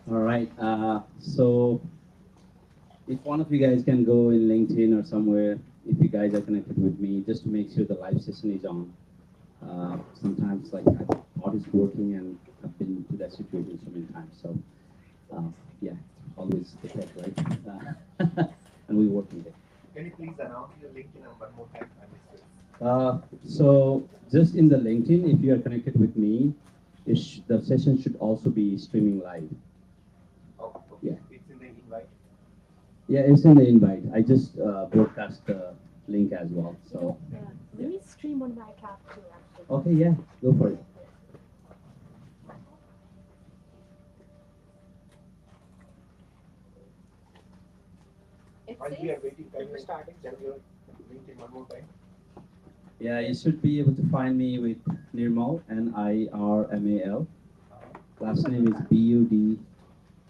All right. So if one of you guys can go in LinkedIn or somewhere, if you guys are connected with me, just to make sure the live session is on. Sometimes like I thought it's working and I've been to that situation so many times. So uh, yeah, always the tech, right? And we're working there. Can you please announce your LinkedIn number more time? I missed it. So just in the LinkedIn, if you are connected with me, the session should also be streaming live. Oh, okay. Yeah. It's in the invite. Yeah, it's in the invite. I just broadcast the link as well. So Let me stream on my account too, actually. okay, yeah, go for it. While we are waiting, can you tell your LinkedIn one more time? Yeah, you should be able to find me with Nirmal, Nirmal. Last name is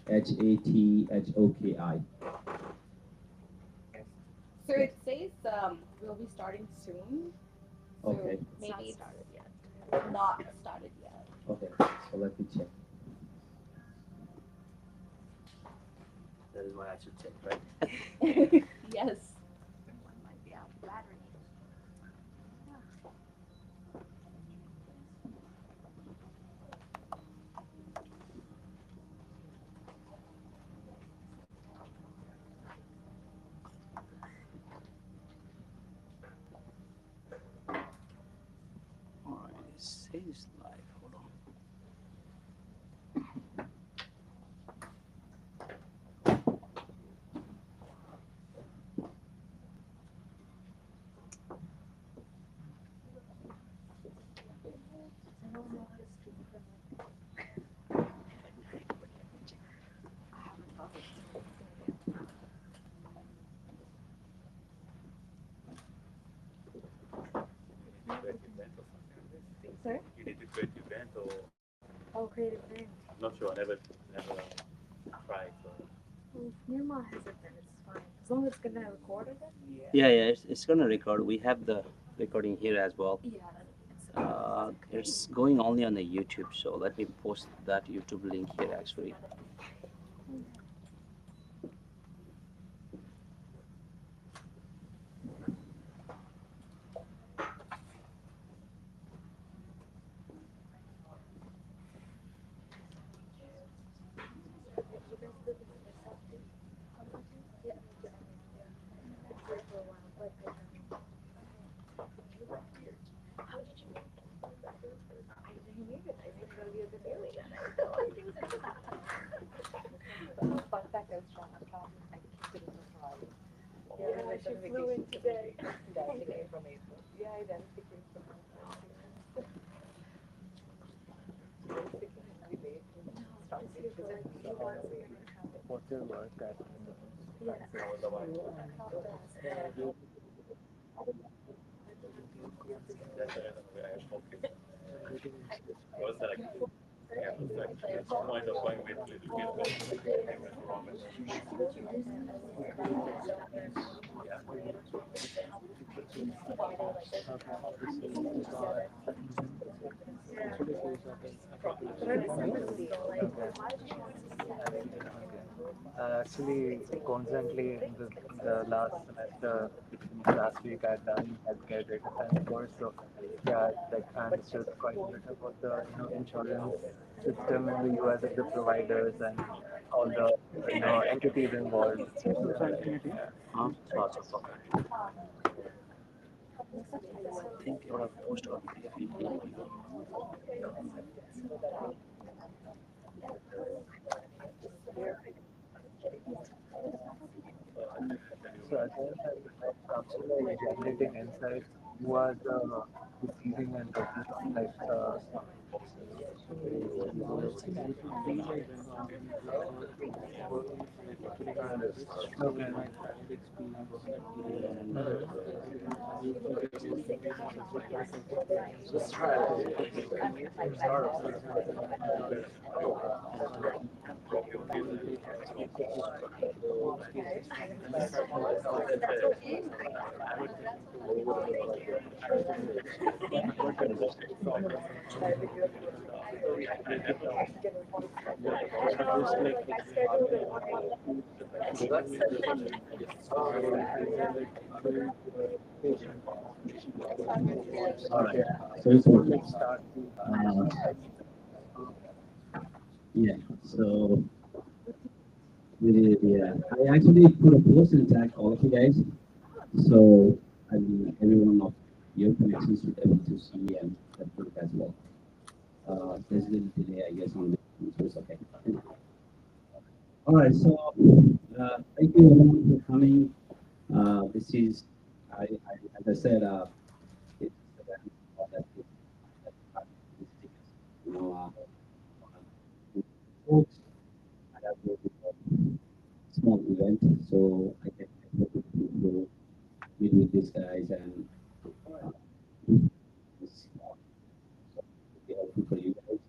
Budhathoki. So it says we'll be starting soon. So Okay. maybe It's it's not started yet. not started yet. Okay, so let me check. That is what I should check, right? Yes. One might be out of battery. All right, it says live. Hold on. Sorry? You need to create event or Oh, creative thing. I'm not sure. I never tried. So. Well, if Nirma has it, then it's fine. As long as it's gonna record it. Yeah, it's gonna record. We have the recording here as well. Yeah. It's going only on the YouTube, so let me post that YouTube link here actually. Fun fact, I was trying to I couldn't reply. Yeah, she flew in today. Dancing information. Yeah, I danced information. What's your work at? That's where I focus. I was like, yeah, it's like at some point of going with little bit I went wrong with yeah. Actually, coincidentally, the last semester, last week, I had done healthcare data science course. So, yeah, like I understood quite a bit about the insurance system in the US and the providers and all the entities involved. Yeah. Lots of fun. I think you have post on PDF. So as well as when it comes to like generating insights, who are the receiving and like okay. All right. So it's working. Uh, yeah. So yeah, I actually put a post and tag all of you guys. So I mean, every one of your connections should be able to see and that link as well. There's a little delay, I guess, on this, so it's okay. All right. So thank you everyone for coming. This is, as I said, it's a event that you know, folks. I have a small event, so I can to meet with these guys and it's be helpful for you guys.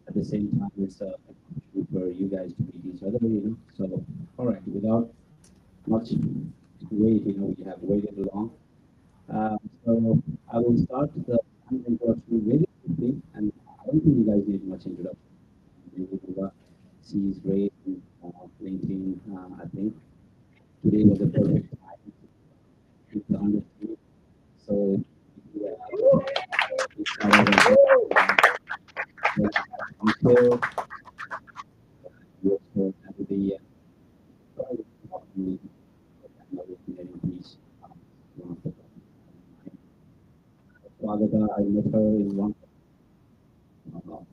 At the same time, it's a opportunity for you guys to meet each other, you know. So, all right, without much wait, you know, we have waited long. So I will start the introduction very quickly, and I don't think you guys need much introduction. She's great, LinkedIn, I think. Today was a perfect time to understand. So, yeah, it's I'm sure you also have the Swagata, I met her in one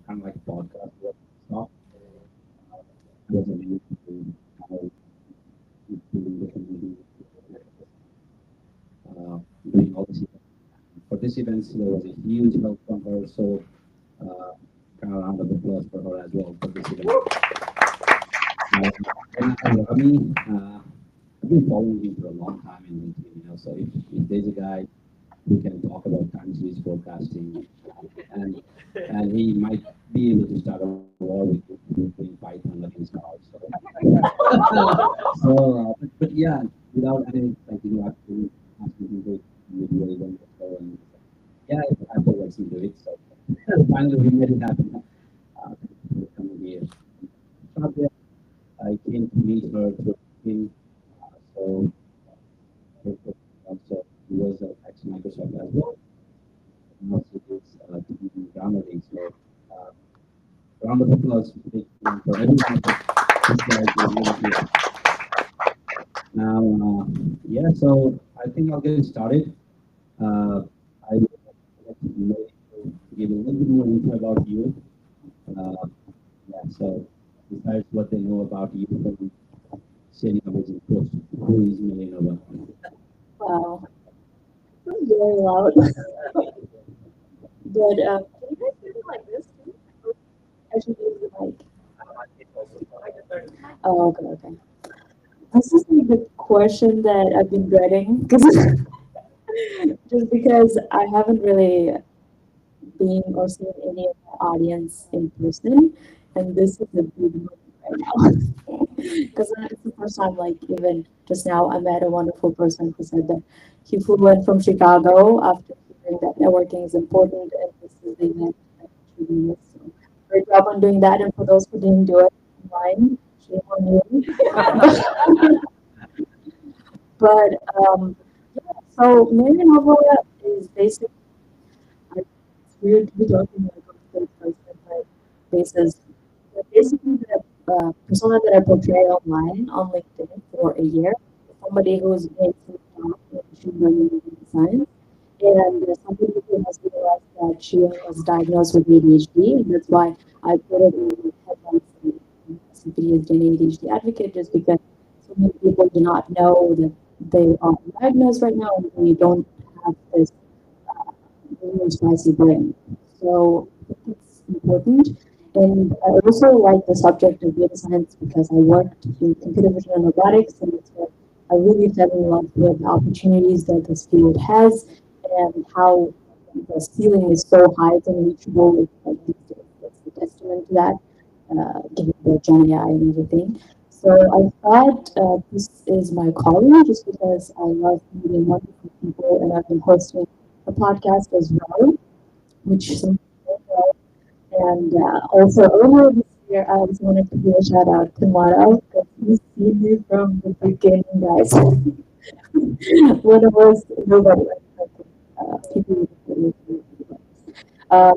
kind of like podcast workshop. It was amazing how it's doing the community, doing all this event. For this event, there was a huge help from her, so uh, kind of round of applause for her as well for this event. And Rami, I've been following him for a long time in LinkedIn, you know, so if there's a guy who can talk about time series forecasting, and he might be able to start a war with you between Python against Star. So, but yeah, without any like you know actually asking him to video event so and yeah, I feel like him do it. So finally we made it happen. Thank you for coming here. Shravya, I came to meet her through him. So also he was ex Microsoft as well. And also is Grammarly. So uh, round of applause for everyone. This guy is really good. Now, yeah, so I think I'll get started. I would like to give a little bit more info about you. Uh, yeah, so besides what they know about you from sharing about your post, who is Melanova? Wow, that's very loud. But can you guys hear me like this too? I should use the mic. Oh, okay, okay. This is like the question that I've been dreading because just because I haven't really been or seen any of my audience in person, and this is a big moment right now. Because it's the first time, like even just now, I met a wonderful person who said that he flew in from Chicago after hearing that networking is important, and this is the event that should be missed. So great job on doing that, and for those who didn't do it online, shame on you. But yeah, so Marian Nova is basically it's weird to be talking like on third person, but basis. But basically, the persona that I portray online on LinkedIn for a year, somebody who's been self-taught in machine learning and data science, and somebody who has realized that she was diagnosed with ADHD, and that's why I put it in the headlines as a PhD and ADHD advocate, just because so many people do not know that they are diagnosed right now and they don't have this really spicy brain. So I think it's important. And I also like the subject of data science because I worked in computer vision and robotics, and it's what I really fell in love with the opportunities that this field has and how the ceiling is so high it's unreachable like these days. That's a testament to that, given the Gen AI and everything. So I thought this is my calling just because I love meeting wonderful people and I've been hosting a podcast as well, which some people know. And also earlier this year, I just wanted to give a shout out to Mara because he's seen me from the beginning, guys. One of us, nobody, like, people um,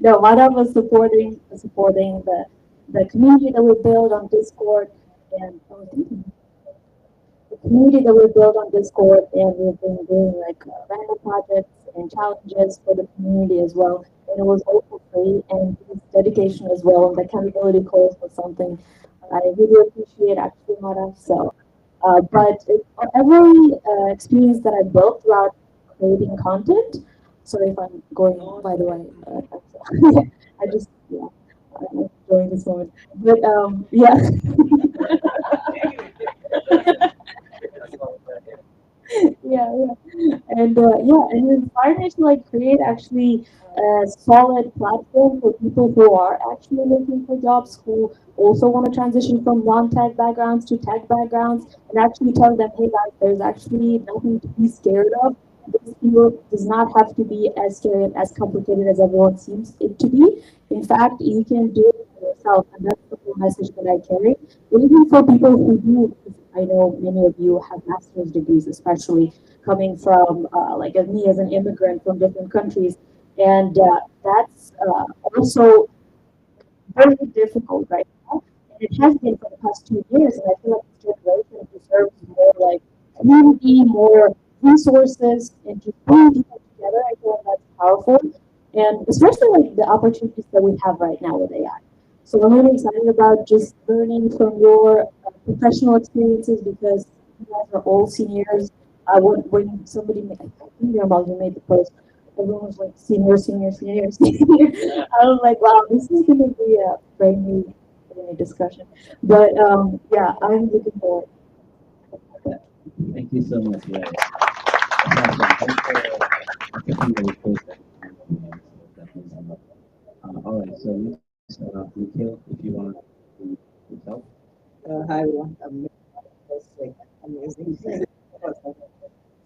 no, Mara was supporting the community that we build on Discord, and oh, thank you, the community that we built on Discord, and we've been doing like random projects and challenges for the community as well. And it was all for free, and his dedication as well, and the accountability calls was something I really appreciate actually, Mara. So, every experience that I built throughout creating content. Sorry if I'm going, by the way. I just, yeah, I'm enjoying this moment. But yeah. Yeah, yeah, and it inspired me to like create actually a solid platform for people who are actually looking for jobs, who also want to transition from non-tech backgrounds to tech backgrounds, and actually tell them, hey guys, there's actually nothing to be scared of. This field does not have to be as scary and as complicated as everyone seems it to be. In fact, you can do it for yourself, and that's the whole message that I carry. Even for people who do, I know many of you have master's degrees, especially coming from like as me as an immigrant from different countries, and that's also very difficult right now. And it has been for the past 2 years, and I feel like this generation deserves more like community, more resources, and just bringing people together. I feel like that's powerful, and especially like the opportunities that we have right now with AI. So I'm really excited about just learning from your professional experiences because you guys are all seniors. When somebody, I think about you made the post, everyone was like senior, senior, senior, senior. I was like, wow, this is going to be a brainy discussion. But yeah, I'm looking forward. Thank you so much. Yeah, that's awesome. Thanks for accepting the request. So that means a lot. All right. So next, Nikhil, if you want to yourself. Hi everyone. Was like amazing.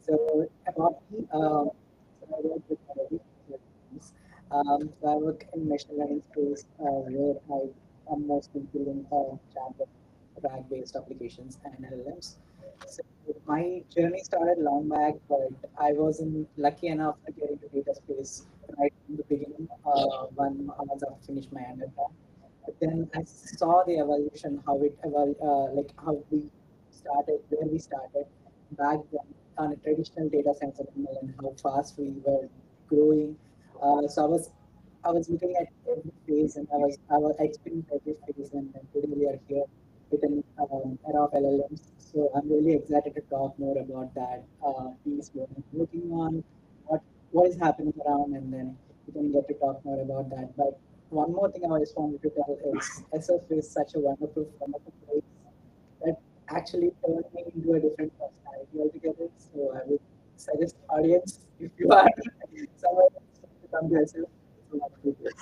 So about me, so I work with teams. So I work in machine learning space where I am mostly building chatbot RAG-based applications and LLMs. So my journey started long back, but I wasn't lucky enough to get into data space right from the beginning. Once I finished my undergrad. But then I saw the evolution, how it like how we started, where we started back then on a traditional data science ML and how fast we were growing. So I was looking at every phase and I experienced every phase and today we are here with an era of LLMs. So I'm really excited to talk more about that piece, what I'm working on, what is happening around, and then we can get to talk more about that. But one more thing I just wanted to tell is SF is such a wonderful place that actually turned me into a different personality altogether. So I would suggest audience if you are someone to come to SF, it's a wonderful place.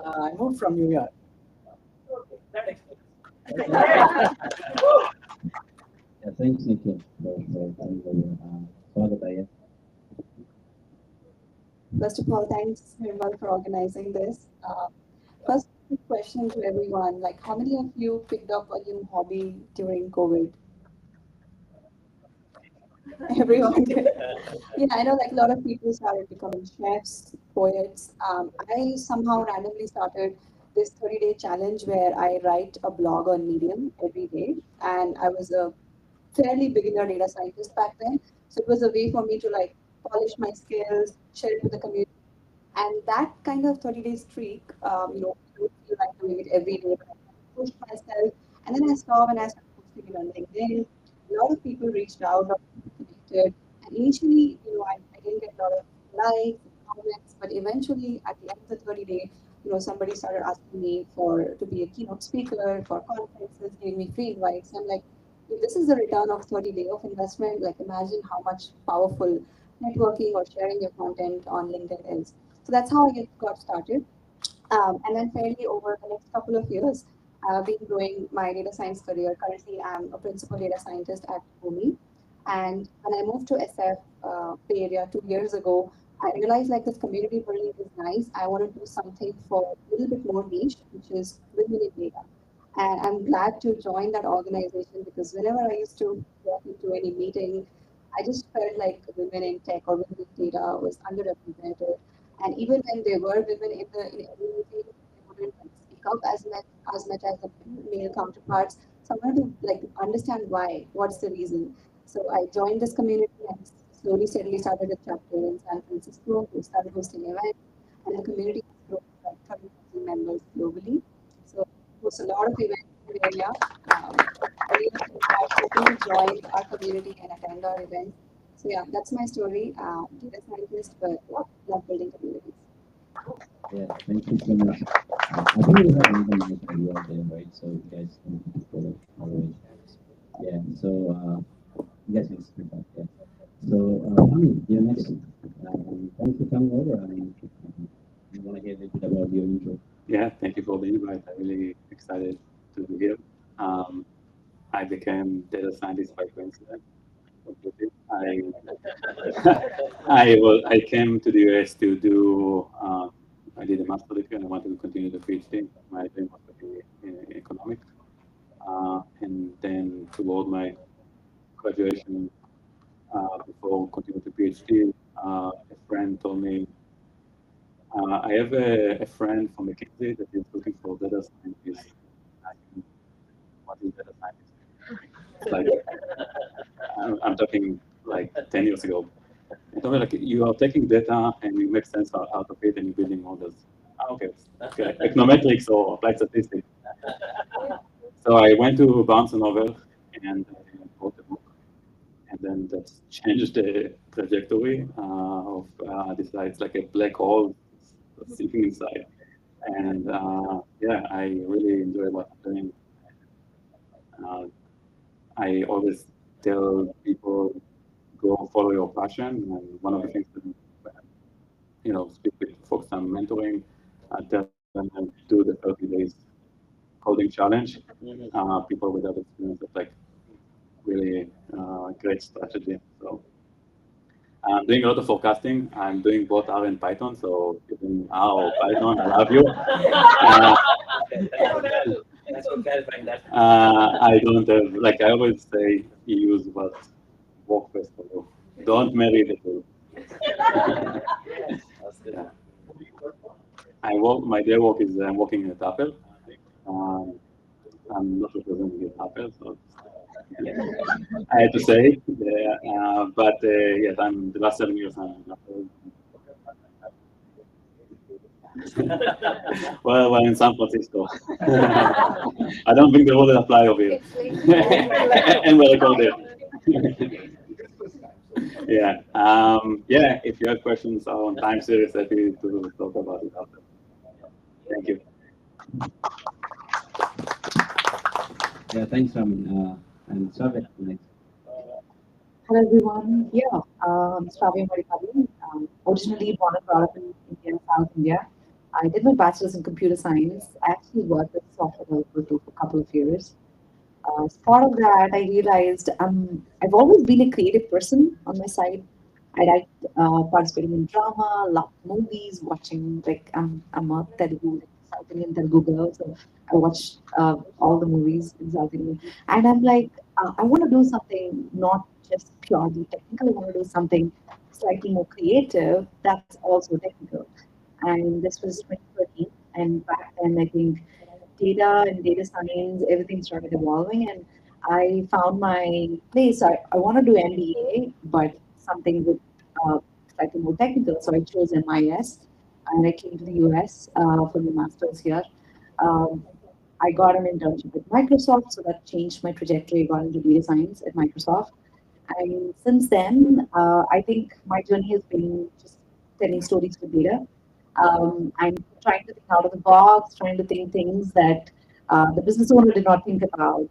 I moved from New York. That explains. Yeah, thanks, Nikhil, for the First of all, thanks Nirmal for organizing this. First quick question to everyone, like how many of you picked up a new hobby during COVID? Everyone did. Yeah, I know like a lot of people started becoming chefs, poets. I somehow randomly started this 30-day challenge where I write a blog on Medium every day. And I was a fairly beginner data scientist back then. So it was a way for me to like polish my skills, share it with the community. And that kind of 30-day streak, I don't feel like doing it every day, but I pushed myself. And then I saw when I started posting it on LinkedIn, a lot of people reached out, a lot of people connected. And initially, I didn't get a lot of likes, comments, but eventually at the end of the 30 day, somebody started asking me to be a keynote speaker for conferences, giving me free invites. I'm like, if this is the return of 30 day of investment, like imagine how much powerful networking or sharing your content on LinkedIn is. So that's how got started. And then fairly over the next couple of years, I've been growing my data science career. Currently, I'm a principal data scientist at Boomi. And when I moved to SF Bay Area 2 years ago, I realized like this community building is nice. I want to do something for a little bit more niche, which is women in data. And I'm glad to join that organization because whenever I used to walk into any meeting, I just felt like women in tech or women in data was underrepresented. And even when there were women in any meeting, they wouldn't like, speak up as much as the male counterparts. So I wanted to like understand why, what's the reason. So I joined this community and slowly, steadily started a chapter in San Francisco. We started hosting events, and the community has grown to like 30,000 members globally. So host a lot of events in the area. Anyone who are hoping to join our community and attend our events. So yeah, that's my story. Data scientist, but love building communities. Yeah, thank you so much. I think we have another mic idea there, right? So you guys can keep it going all the way. Yeah, so you guys can speak up. Yeah. So, Ami, you're next. Thanks for coming over. We want to hear a little bit about your intro. Yeah, thank you for the invite. I'm really excited to be here. Um, I became data scientist by coincidence. Completely. I came to the US to do. I did a master degree and I wanted to continue the PhD. My dream was to be in economics. And then toward my graduation, before continuing the PhD, a friend told me I have a friend from McKinsey that is looking for data scientists. What is data scientist? It's like I'm talking like 10 years ago. And told me like you are taking data and you make sense out of it and you're building models. Okay, okay, econometrics or applied statistics. So I went to Barnes and Noble and wrote a book, and then that changed the trajectory of this. It's like a black hole sitting inside, and yeah, I really enjoy what I'm doing. Uh, I always tell people go follow your passion, and one of the things that speak with folks I'm mentoring, tell them do the 30 days coding challenge. People with that experience, it's like really great strategy. So I'm doing a lot of forecasting. I'm doing both R and Python. So if you're doing R or Python, I love you. Thanks for clarifying that. I don't have, like I always say, use what works best for you. Don't marry the tool. That's good. Yeah. My day work is I'm working at Apple. Um, I'm not representing at Apple, so I had to say it. But yes, I'm the last 7 years I'm at Apple. Well, in San Francisco. I don't think the rule will apply over here. And we're recorded. Yeah. Yeah, if you have questions on time series, happy to talk about it after. Thank you. Yeah, thanks, Raman. And Savit, next. Hello everyone. Yeah, Shravya Maripalli. Originally born and brought up in India, South India. I did my bachelor's in computer science. I actually worked as a software developer too for a couple of years. As part of that, I realized I've always been a creative person on my side. I like participating in drama, love movies, watching like I'm a Telugu, like, South Indian Telugu girl, so I watch all the movies in South Indian, and I'm like I want to do something not just purely technical. I want to do something slightly more creative that's also technical. And this was 2013, and back then I think data and data science, everything started evolving, and I found my place. I want to do MBA, but something with slightly more technical. So I chose MIS, and I came to the US for my master's here. Um, I got an internship at Microsoft, so that changed my trajectory. I got into data science at Microsoft. And since then, I think my journey has been just telling stories with data. I'm trying to think out of the box, trying to think things that the business owner did not think about.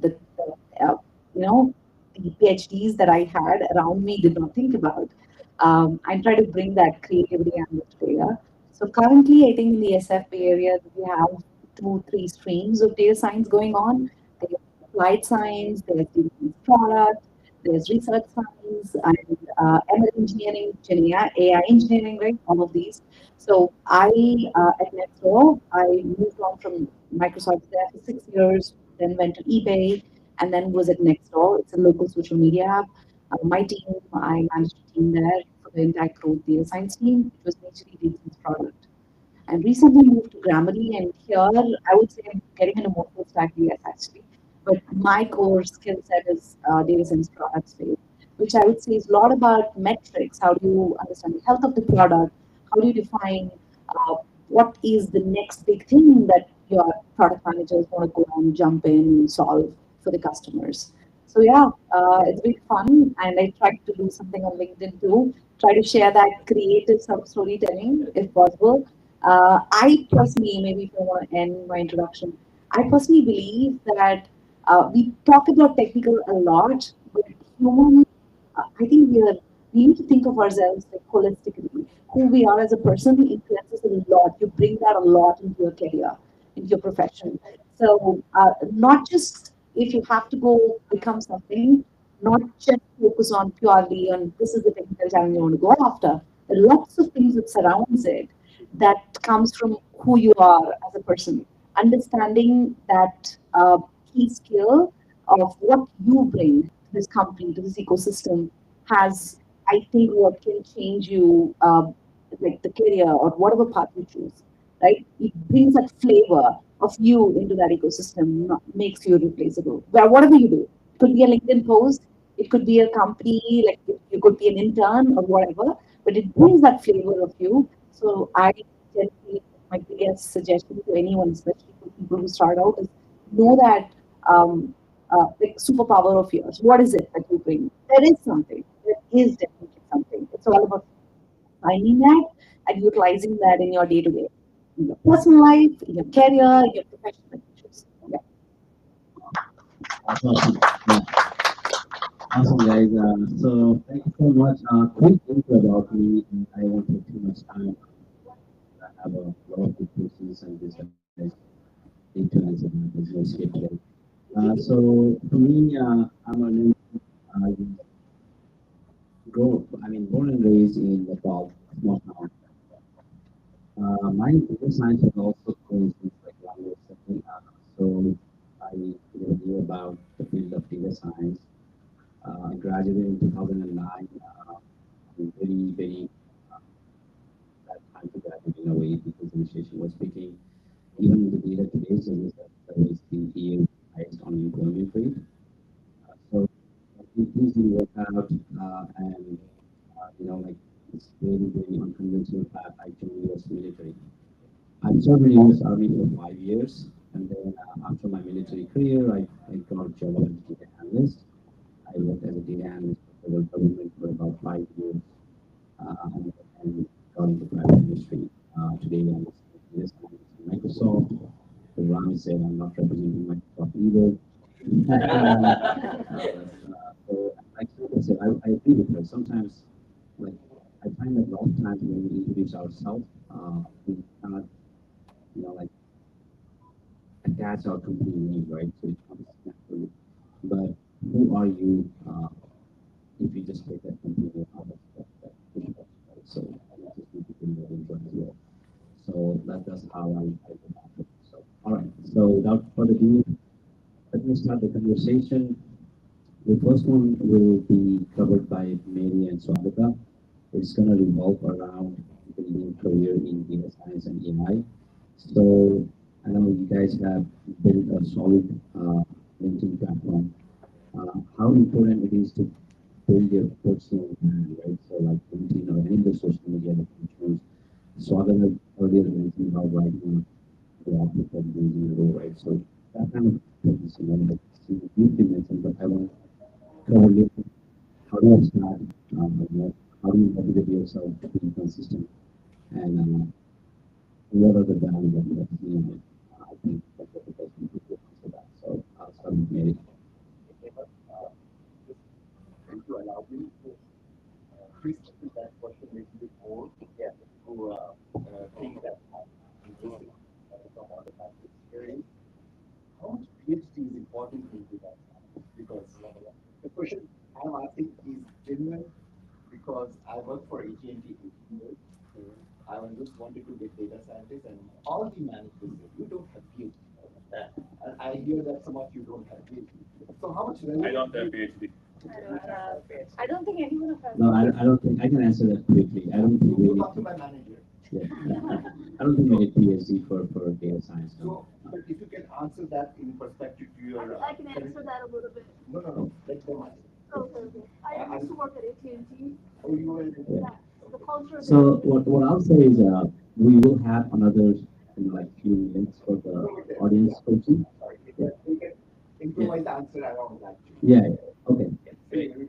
You know, the PhDs that I had around me did not think about. I'm trying to bring that creativity and to data. So currently, I think in the SFP area, we have two, three streams of data science going on. There's applied science, there's data science product, there's research science and ML engineering, Gen AI engineering, right? All of these. So I at Nextdoor, I moved on from Microsoft there for 6 years, then went to eBay, and then was at Nextdoor. It's a local social media app. My team, I managed a team there for the entire growth data science team. It was basically data science product. And recently moved to Grammarly, and here I would say I'm getting into more full stack yes, actually. But my core skill set is data science product space, which I would say is a lot about metrics. How do you understand the health of the product? How do you define what is the next big thing that your product managers want to go and jump in and solve for the customers? So yeah, it's been fun, and I tried to do something on LinkedIn too. Try to share that creative storytelling if possible. I personally, maybe if I want to end my introduction, I personally believe that we talk about technical a lot, but human, I think we need to think of ourselves like holistically. Who we are as a person influences a lot. You bring that a lot into your career, into your profession. So not just if you have to go become something, not just focus on purely on this is the technical challenge you want to go after. There are lots of things that surrounds it that comes from who you are as a person. Understanding that key skill of what you bring to this company, to this ecosystem, has, I think, what can change you, like the career or whatever path you choose, right? It brings that flavor of you into that ecosystem, makes you irreplaceable. Well, whatever you do, it could be a LinkedIn post, it could be a company, like you could be an intern or whatever, but it brings that flavor of you. So I generally, my biggest suggestion to anyone, especially for people who start out, is know that like superpower of yours. What is it that you bring? There is something. There is definitely something. It's all about finding that and utilizing that in your day to day, in your personal life, in your career, in your professional issues. Yeah. That's awesome. Yeah, awesome, guys. So thank you so much. Quick intro about me. I won't take too much time. I have a lot of good questions, and these guys need to answer them. There's no script today. So for me, I'm a new. I born and raised in Nepal, small town. My computer science was also going since like 1 year second. So I knew about the field of data science. I graduated in 2009. I'm very uh, that time to graduate in a way because the recession was speaking. Even in the data today says that there was the EU highest unemployment rate. So it easily work out, and like it's very unconventional path. I joined US military. I served in the US Army for 5 years, and then after my military career, I got a job as a data analyst. I worked as a data analyst for the government for about 5 years, and got into private industry. Today, I'm a data scientist in Microsoft. The Rami said I'm not representing Microsoft either. So, like Shilpa said, I agree with her. Sometimes, like, I find that a lot of times when we introduce ourselves, we cannot, like attach our company name, right? So it comes naturally. But who are you if you just take that company name out of that introduction, right? So you just need to bring that intro as well. So that's how I look at it. So, all right. So without further ado, let me start the conversation. The first one will be covered by Mary and Swagata. It's going to revolve around building career in data science and AI. So I know you guys have built a solid LinkedIn platform. How important it is to build your personal brand, right? So like LinkedIn or any other social media that you choose. Swagata earlier mentioned about writing a blog before using a role, right? So that kind of focus, like you've been mentioned, but I want to cover a little how do you start? How do you motivate yourself to be consistent? And what are the values that you have seen? I think that's what the person who will answer that. So I'll start with Mary. Okay, but just going to allow me to restructure that question a little bit more. Yeah, to think that I'm interested from other past experience. How much PhD is important in data science? Because the question, am I because I worked for AT&T 18 years. I was just wanted to get data scientists, and all the managers said, you don't have view. And I hear that some of you don't have view. So how much I relevant don't have PhD. I don't think anyone of us. No, I don't think I can answer that quickly. I don't think we you need talk to to. my manager. Yeah, I don't think we need PhD for data science. No. So, but if you can answer that in perspective to your I can answer that a little bit. no, let them answer. Okay, okay. I used to work at AT&T. Oh, you were Yeah. The culture is So what I'll say is we will have another like few minutes for the audience question. sorry. Yeah. We can improvise the answer around that. Yeah. Yeah. Okay. Say, please.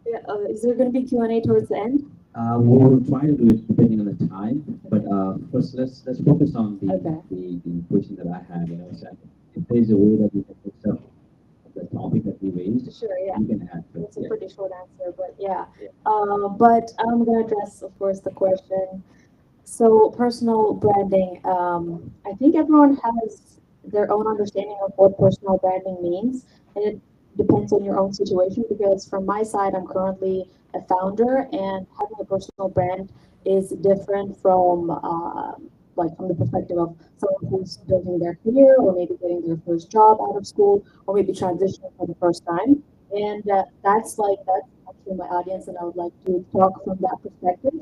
Yeah, is there going to be Q&A towards the end? We'll try to do it depending on the time, but first let's focus on Okay. the question that I had. So if there's a way that we can fix up the topic that we raised, Sure, yeah. you can add to it. It's a Yeah. pretty short answer, but yeah. But I'm going to address, of course, the question. So personal branding, I think everyone has their own understanding of what personal branding means, and it depends on your own situation. Because from my side, I'm currently a founder, and having a personal brand is different from like from the perspective of someone who's building their career, or maybe getting their first job out of school, or maybe transitioning for the first time. And that's actually my audience, and I would like to talk from that perspective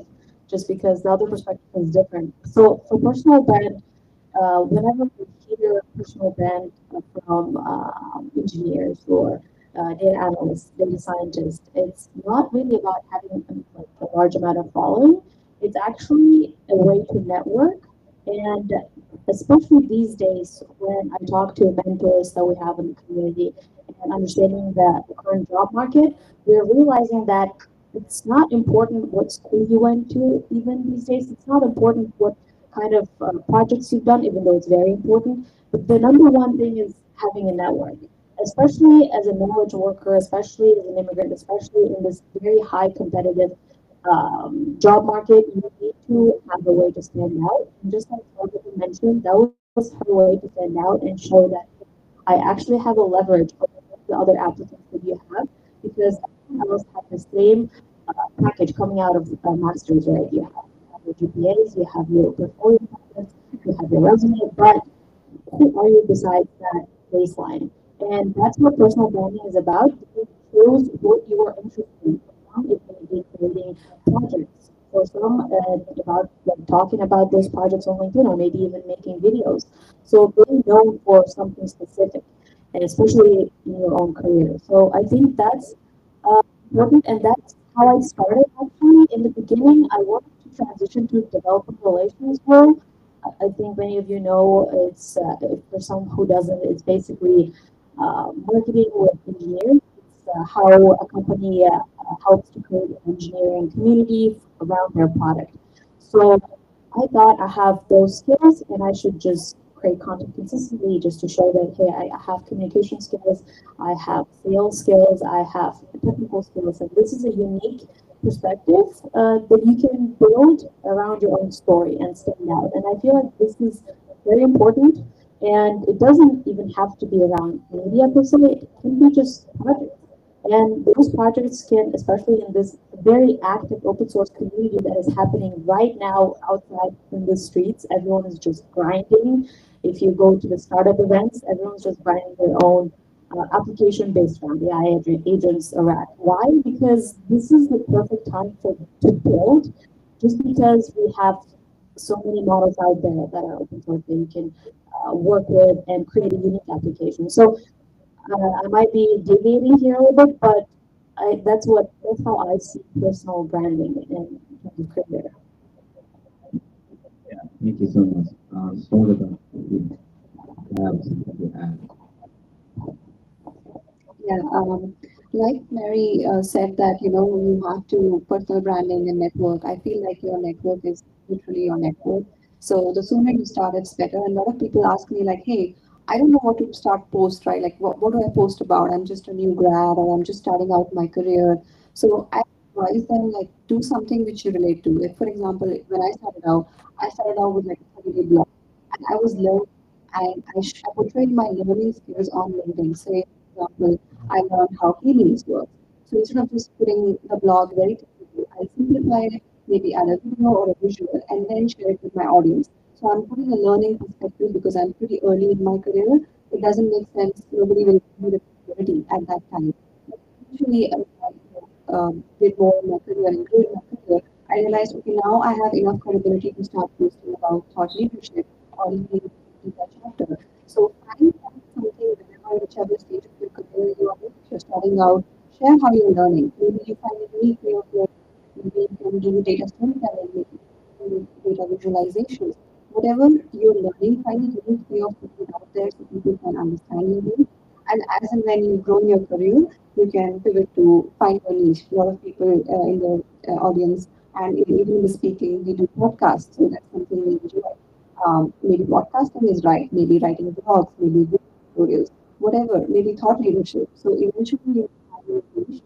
just because the other perspective is different. So for personal brand, whenever we hear personal brand from engineers or data analysts, data scientists, it's not really about having like a large amount of following. It's actually a way to network, and especially these days when I talk to mentors that we have in the community and understanding the current job market, we're realizing that it's not important what school you went to, even these days. It's not important what kind of projects you've done, even though it's very important. But the number one thing is having a network, especially as a knowledge worker, especially as an immigrant, especially in this very high competitive job market. You need to have a way to stand out. And just like Margaret mentioned, that was her way to stand out and show that I actually have a leverage over the other applicants that you have because everyone else have the same package coming out of masters, right? You have your GPAs, you have your portfolio packets, you have your resume, but who are you besides that baseline? And that's what personal branding is about. It shows what you are interested in. For some, it may be creating projects. For some, about like talking about those projects on LinkedIn, or maybe even making videos. So being known for something specific, and especially in your own career. So I think that's important, and that's how I started. Actually, in the beginning, I wanted to transition to developer relations role. I think many of you know it's for some who doesn't, it's basically marketing with engineers. It's how a company helps to create an engineering community around their product. So I thought I have those skills and I should just create content consistently just to show that, hey, I have communication skills, I have sales skills, I have technical skills. And this is a unique perspective that you can build around your own story and stand out. And I feel like this is very important. And it doesn't even have to be around media per se, it can be just projects. And those projects can, especially in this very active open source community that is happening right now outside in the streets, everyone is just grinding. If you go to the startup events, everyone's just grinding their own application based on the AI agents around. Why? Because this is the perfect time for to build, just because we have so many models out there that are open source that you can work with and create a unique application. So I might be deviating here a little bit, but that's how I see personal branding in terms of career. Yeah. Thank you so much. Sorry about you have something to add. Yeah, like Mary said that, you have to personal branding and network. I feel like your network is literally your network. So the sooner you start, it's better. And a lot of people ask me like, hey, I don't know what to start post, right? Like, what do I post about? I'm just a new grad or I'm just starting out my career. So I advise them like do something which you relate to. Like for example, when I started out with like a 30-day blog, and I was learning, and I portrayed my learning skills on LinkedIn. Say, for example, I learned how healings work. So instead of just putting the blog very technical, I'll simplify it, maybe add a video or a visual, and then share it with my audience. So I'm putting a learning perspective because I'm pretty early in my career. It doesn't make sense. Nobody will give me the opportunity at that time. But eventually, did more in my career and grew in my career, I realized, okay, now I have enough credibility to start posting about thought leadership or even in that chapter. So find out something whenever, whichever stage of your career you are in. If you're starting out, share how you're learning. Maybe you find a unique way of learning. Maybe you can do data storytelling, maybe you can do data visualizations. Whatever you're learning, find a unique way of putting it out there so people can understand your way. And as and when you grow in your career, you can pivot to find your niche. A lot of people in the audience and even in the speaking, we do podcasts, so that's something we enjoy. Maybe podcasting is right, maybe writing blogs, maybe video tutorials, whatever, maybe thought leadership. So eventually you have your niche,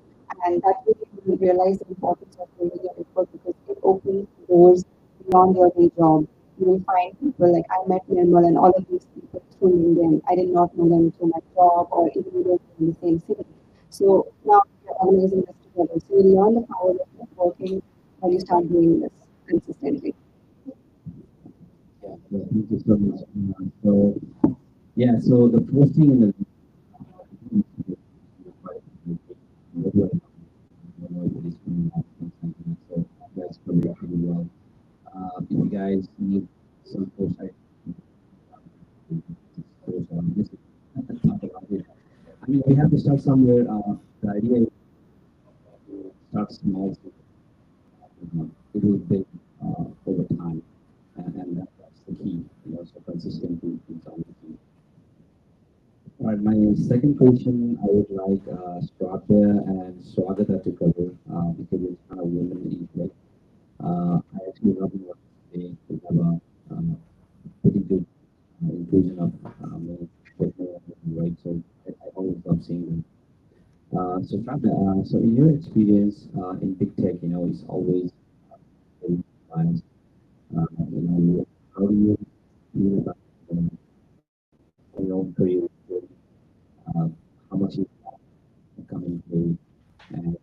and that way you will realize the importance of building your network because it opens doors beyond your day job. You will find people like I met Nirmal and all of these people through LinkedIn. I did not know them through my job or even we don't live in the same city. So now we're organizing this together. So you learn the power of networking when you start doing this consistently. Yeah, well, thank you so much. So, yeah, so the posting in the what do I know if it is coming out, things like that. So that's probably pretty well. If you guys need some post, just talk about it. I mean, we have to start somewhere. The idea is to start small, so it will build over time, and that's the key. So consistency is on the key. All right, my second question, I would like Shraddha and Swagata to cover because it's kind of women in play. I actually love what they have a pretty good inclusion of male personnel, right? So I always love seeing them. So Shraddha, so in your experience in big tech, it's always very biased. How do you feel about your own career? Uh, how much is coming through, and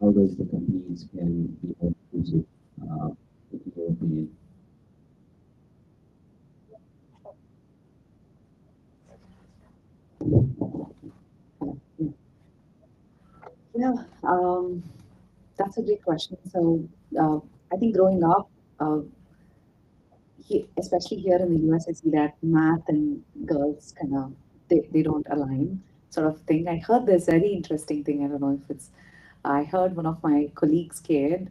how does the companies can be more inclusive, uh, in your opinion? Yeah, that's a great question. So, uh, I think growing up, especially here in the US, I see that math and girls kind of they don't align, sort of thing. I heard this very interesting thing. I don't know if it's. I heard one of my colleagues kid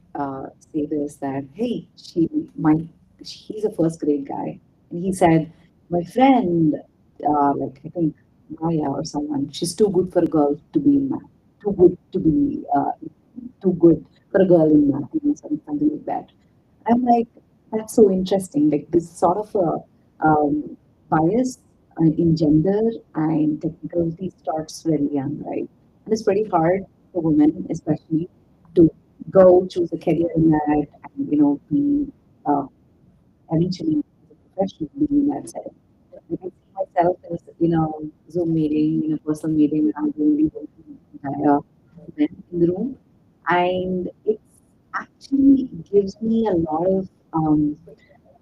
say this that hey, he's a first grade guy, and he said my friend, like I think Maya or someone, she's too good for a girl to be in math, too good to be too good for a girl in math, something like that. I'm like, that's so interesting. Like this sort of a bias in gender and technicality starts very young, right? And it's very hard for women, especially, to go choose a career in that and be uh, eventually as a professional being in that setting. I can see myself in a Zoom meeting, in a personal meeting, and I'm doing the entire event in the room, and it's actually gives me a lot of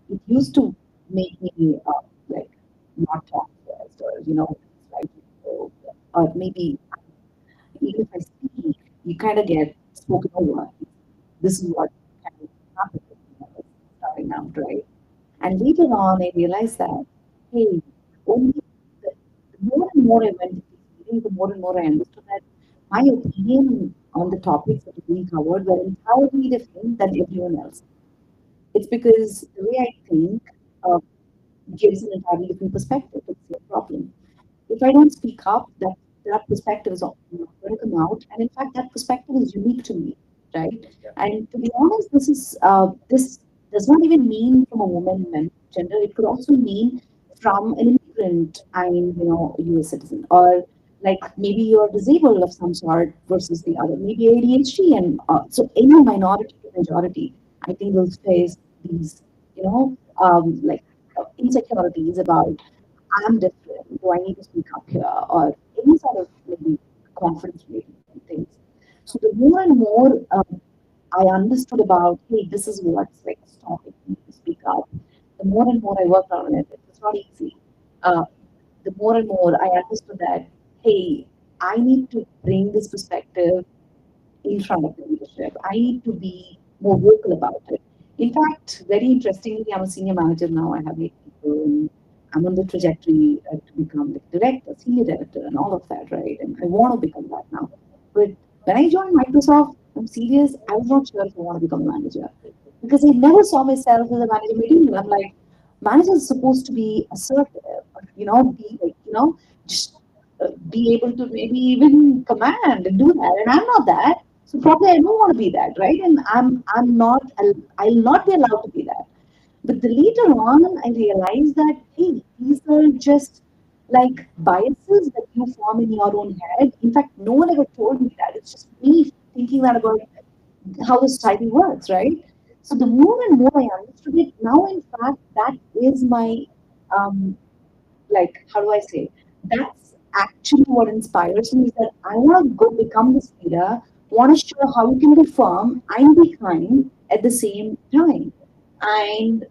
it used to make me like not talk first or like or maybe even if I speak you kind of get spoken over. This is what kind of happened when I was starting out, right? And later on I realized that hey, only the more and more I went to these meetings, the more and more I understood that my opinion on the topics that are being covered were entirely different than everyone else. It's because the way I think uh, gives an entirely different perspective to the same problem. If I don't speak up, that perspective is not going to come out, and in fact, that perspective is unique to me, right? And to be honest, this does not even mean from a woman men gender. It could also mean from an immigrant and a U.S. citizen, or like maybe you're disabled of some sort versus the other, maybe ADHD, and so any minority to majority, I think will face these, like insecurities about I'm different. Do I need to speak up here? Or any sort of maybe conference related things. So the more and more I understood about, hey, this is what's like stopping me to speak up. The more and more I worked on it, it's not easy. Uh, the more and more I understood that, hey, I need to bring this perspective in front of the leadership. I need to be more vocal about it. In fact, very interestingly, I'm a senior manager now. I have 8 people, and I'm on the trajectory to become the director, senior director, and all of that, right? And I want to become that now. But when I joined Microsoft, I'm serious. I was not sure if I want to become a manager because I never saw myself as a manager material. I'm like, manager is supposed to be assertive, be like, just be able to maybe even command and do that. And I'm not that. So probably I don't want to be that, right? And I'm not. I'll not be allowed to be that. But the later on, I realized that hey, these are just like biases that you form in your own head. In fact, no one ever told me that. It's just me thinking that about how the society works, right? So the more and more I understood it, now in fact that is my um, like how do I say? That's actually what inspires me is that I want to go become this leader, want to show how you can be firm and be kind at the same time, and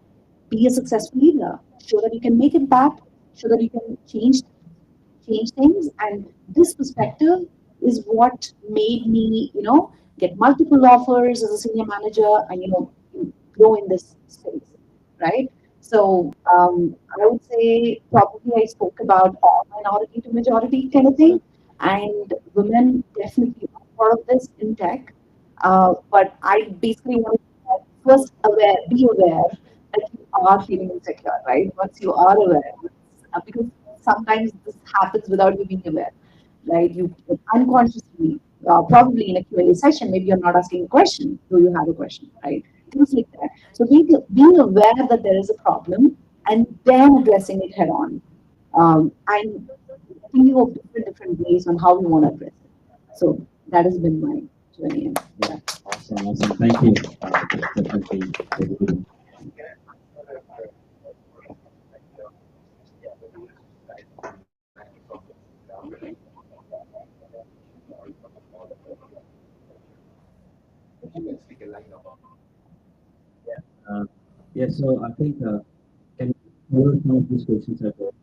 be a successful leader. Show that you can make impact, show that you can change things. And this perspective is what made me, get multiple offers as a senior manager and, grow in this space, right? So I would say probably I spoke about all minority to majority kind of thing. And women definitely are part of this in tech. But I basically want to first be aware that you are feeling insecure, right? Once you are aware, because sometimes this happens without you being aware, right? You unconsciously, probably in a Q&A session, maybe you're not asking a question. Do you have a question, right? Things like that. So being aware that there is a problem and then addressing it head on, and thinking of different ways on how we want to address it. So that has been my journey. And Yeah, awesome, awesome. Thank you. That's definitely very good. If you can speak a line of Uh, yeah, so I think can you some of these questions as well?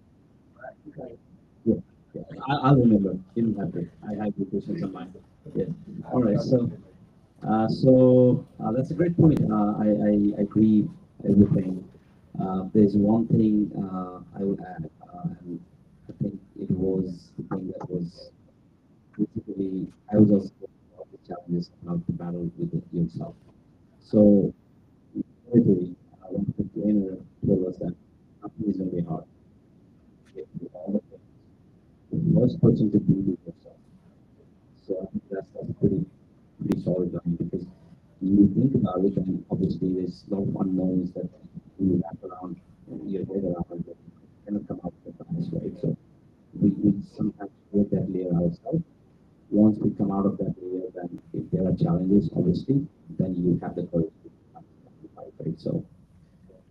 Yeah, yeah. I'll remember. You don't have to. I have the questions on mind. Yeah. All right. So that's a great point. I agree everything. There's one thing I would add, and I think it was the thing that was basically I was also one of the challenges how to battle with it yourself. So literally, one of the trainer told us that nothing is going to be hard. You have to do all the things. The worst person to be with yourself. So I think that's pretty solid line because you think about it, and obviously there's a lot of unknowns that you wrap around your head around, and you cannot come out with the bias, right? So we sometimes create that layer ourselves. Once we come out of that layer, then if there are challenges, obviously, then you have the courage to fight, right? So,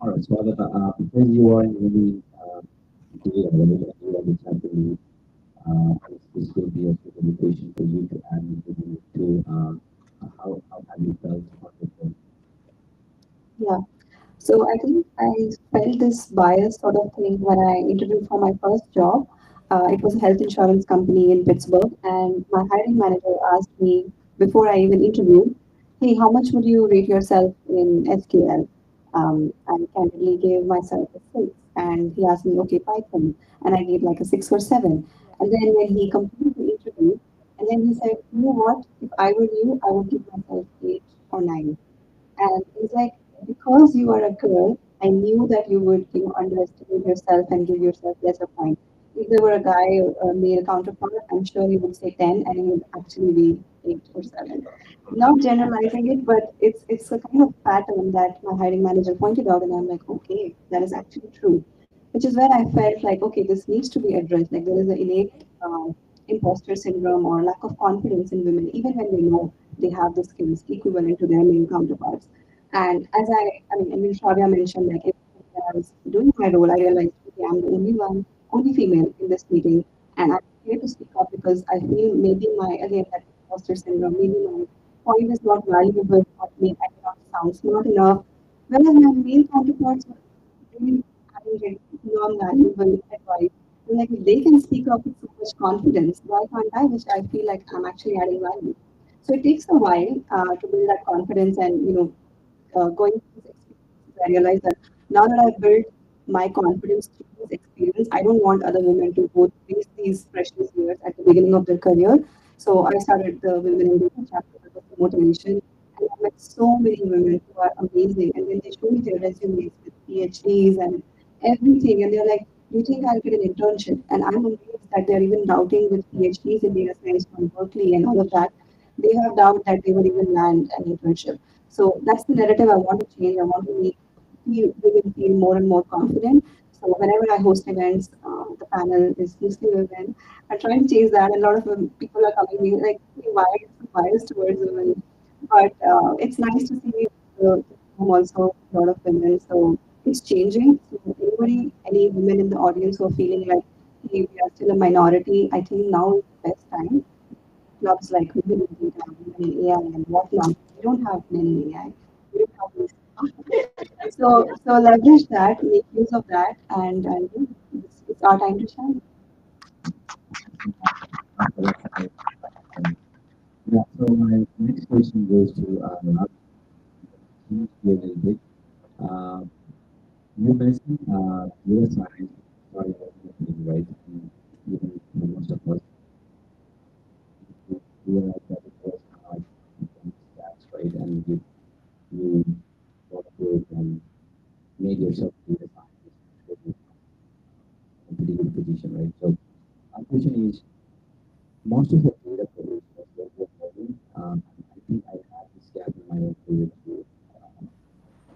all right, so because you are in really good level and you are the champion, this will be a good invitation for you to add into how have you felt on the phone? yeah. So I think I felt this bias sort of thing when I interviewed for my first job. It was a health insurance company in Pittsburgh, and my hiring manager asked me before I even interviewed, "Hey, how much would you rate yourself in SQL?" I candidly gave myself a 6, and he asked me, "Okay, Python," and I gave like a 6 or 7. And then when he completed the interview, and then he said, "You know what? If I were you, I would give myself 8 or 9." And it's like, because you are a girl, I knew that you would, underestimate yourself and give yourself lesser points. If there were a guy or a male counterpart, I'm sure he would say 10 and he would actually be 8 or 7. Not generalizing it, but it's a kind of pattern that my hiring manager pointed out, and I'm like, okay, that is actually true. Which is where I felt like, okay, this needs to be addressed. Like there is an innate imposter syndrome or lack of confidence in women, even when they know they have the skills equivalent to their male counterparts. And as I mean, Shravya mentioned, like, if I was doing my role, I realized, okay, I'm the only one, only female in this meeting, and I'm here to speak up because I feel maybe my, again, that imposter syndrome. Maybe my point is not valuable, or maybe I cannot sound smart enough. Whereas my male counterparts are really having like non-valuable advice. And like if they can speak up with so much confidence, why can't I? Which I feel like I'm actually adding value. So it takes a while to build that confidence and going through this experience, I realized that now that I've built my confidence through this experience, I don't want other women to go face these precious years at the beginning of their career. So I started the Women in Data chapter because of motivation. And I met so many women who are amazing. And then they show me their resumes with PhDs and everything. And they're like, do you think I'll get an internship? And I'm amazed that they're even doubting with PhDs in data science from Berkeley and all of that. They have doubt that they would even land an internship. So that's the narrative I want to change. I want to make women feel more and more confident. So whenever I host events, the panel is mostly women. I try to change that. A lot of people are coming to me like, "Hey, why are you so biased towards women?" But it's nice to see also a lot of women. So it's changing. So anybody, any women in the audience who are feeling like, hey, we are still a minority, I think now is the best time. Clubs like Women in Data, Women in AI, and whatnot. We don't have men in AI. We don't have this. So leverage that, make use of that, and it's our time to shine. Yeah, so my next question goes to Raj. Change here a little bit. Uh, you mentioned data science starting off in the field, right? And even for most of us, you realize that it was hard from scratch, right? And you got through it and made yourself a data scientist, which was a pretty good position, right? So my question is, most of the data professionals that we're having, I think I had this gap in my own career too,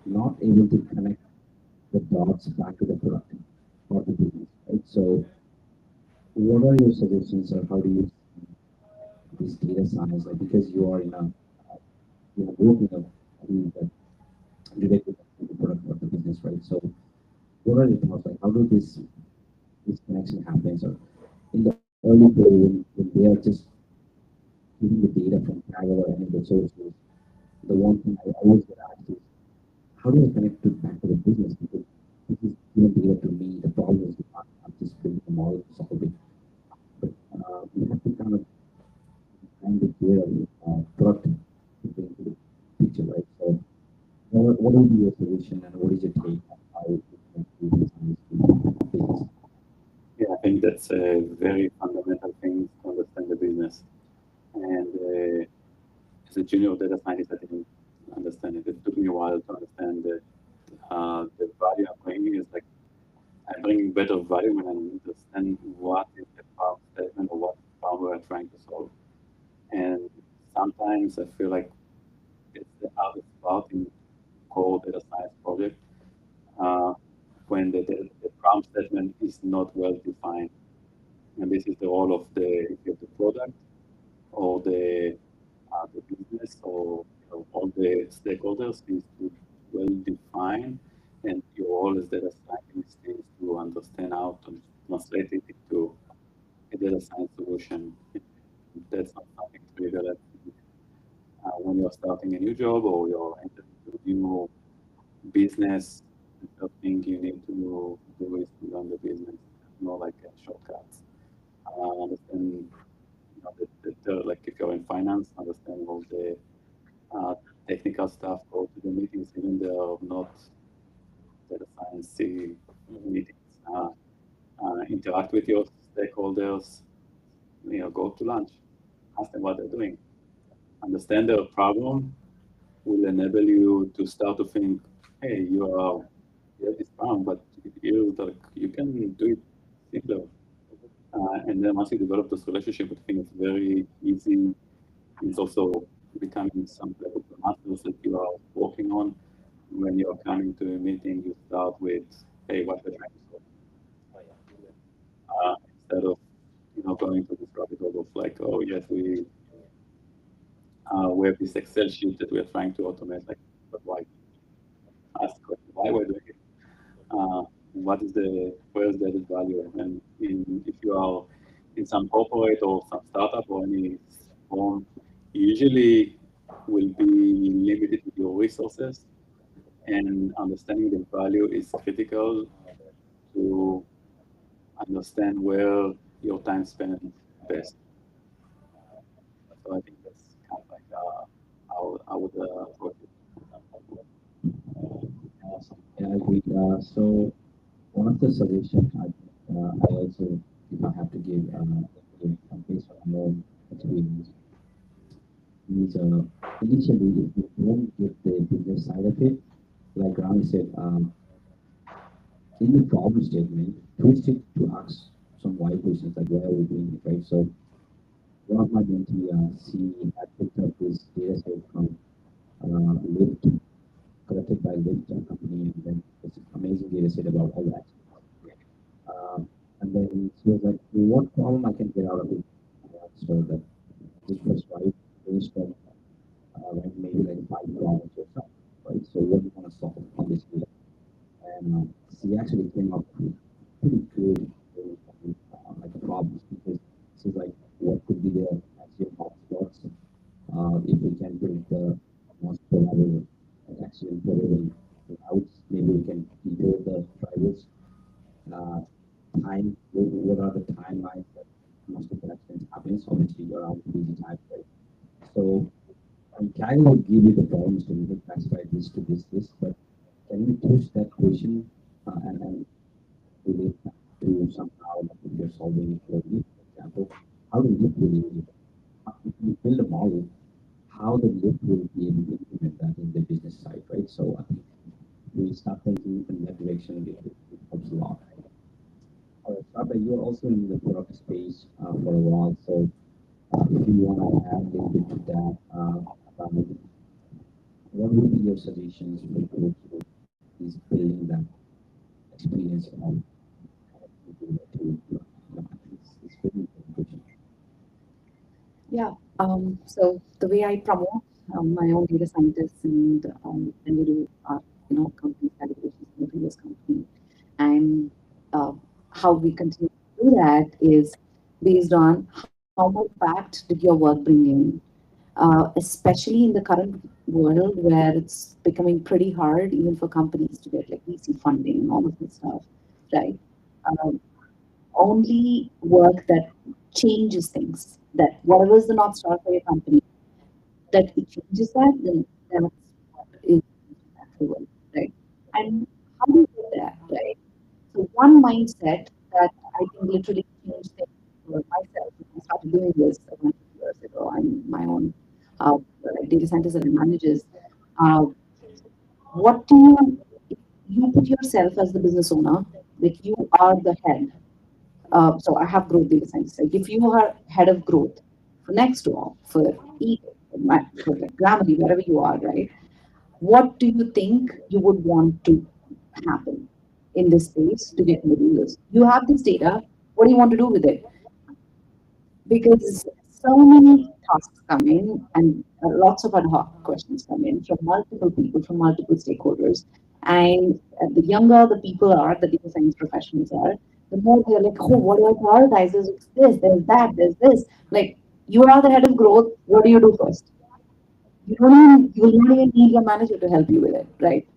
not able to connect the dots back to the product or the business, right? So what are your suggestions or how do you see this data science, like because you are in a, you know, working a field that directly to the product or the business, right? So what are your thoughts, like how do this connection happens or in the early period when they are just getting the data from Kaggle or any of the sources, the one thing I always get asked is how do I connect it back to the business? Because this is given data to me, the problem is not, I'm just building a model to solve it. But we have to kind of find the data product to bring to the picture, right? So what would be your solution and what is your take on how we can do this on this business? Yeah, I think that's a very fundamental thing to understand the business. And as a junior data scientist, I didn't understand it. It took me a while to understand that the value I'm bringing is like I'm bringing better value when I understand what is the problem statement or what problem we're trying to solve. And sometimes I feel like it's the hardest part in core data science project uh, when the problem statement is not well defined. And this is the role of the product or the business or all the stakeholders is to well define, and your role as data scientist is to understand how to translate it into a data science solution. That's not something trivial. When you're starting a new job or you're entering into a new business, the first thing you need to do is to learn the business, more like shortcuts. Understand, like if you're in finance, understand all the uh, technical stuff, go to the meetings, even they are not data science meetings. Interact with your stakeholders, go to lunch, ask them what they're doing. Understand their problem will enable you to start to think, hey, you have this problem, but you can do it simpler. And then once you develop this relationship, I think it's very easy. It's also becoming some type of masters that you are working on. When you're coming to a meeting, you start with, hey, what we're trying to solve. Instead of going to this rabbit hole of like, oh yes, we have this Excel sheet that we're trying to automate. Like, but why? Ask the question, why we're doing it. What is where is the added value? And if you are in some corporate or some startup or any form, usually will be limited with your resources, and understanding the value is critical to understand where your time spent best. So I think that's kind of like how I would approach it. Awesome. Yeah, I agree. So one of the suggestions I also, if I have to give based on my own experience, is initially if you don't get the business side of it, like Ram said, in the problem statement, twist it to ask some why questions like why are we doing it, right? So one of my mentee, she had picked up this data set from Lyft, collected by Lyft company, and then it's an amazing data set about all that. Um, and then she was like, well, what problem I can get out of it? So that this was right based on like maybe like five problems or something, right? So what do you want to solve on this data? And she actually came up with pretty good like problems because she's like, what could be the accident hotspots if we can build the most probable accident probable routes, maybe we can detour the drivers uh, time, what are the timelines that most of the accidents happens, obviously around busy time, right? So I kind of give you the problems to make classify this to this, but can we push that question and relate that to somehow like if you're solving it for me, for example, how the lift will if you build a model, how the lift will be able to implement that in the business side, right? So I think we start thinking in that direction, it helps a lot. All right, Shraddha, you're also in the product space for a while, so if you want to add a little bit to that, about what would be your suggestions for those who is building that experience of it's very important question. Yeah. So the way I promote my own data scientists and we do company celebrations in the previous company, and uh, how we continue to do that is based on how much impact did your work bring in, especially in the current world where it's becoming pretty hard even for companies to get like VC funding and all of this stuff, right? Um, Only work that changes things, that whatever is the North Star for your company, that it changes that, then that's what is impactful, right? And how do you get there, right? So one mindset that I think literally changed things for myself when I started doing this a bunch of years ago. I'm my own like data scientist and managers. Uh, what do you, if you put yourself as the business owner, like you are the head, so I have growth data science. Like if you are head of growth for Nextdoor, for E, for like Grammarly, wherever you are, right? What do you think you would want to happen in this space to get more users? You have this data. What do you want to do with it? Because so many tasks come in and lots of ad hoc questions come in from multiple people, from multiple stakeholders. And the younger the people are, the data science professionals are, the more they're like, oh, what do I prioritize? There's that, there's this. Like, you are the head of growth. What do you do first? You will not even need your manager to help you with it, right?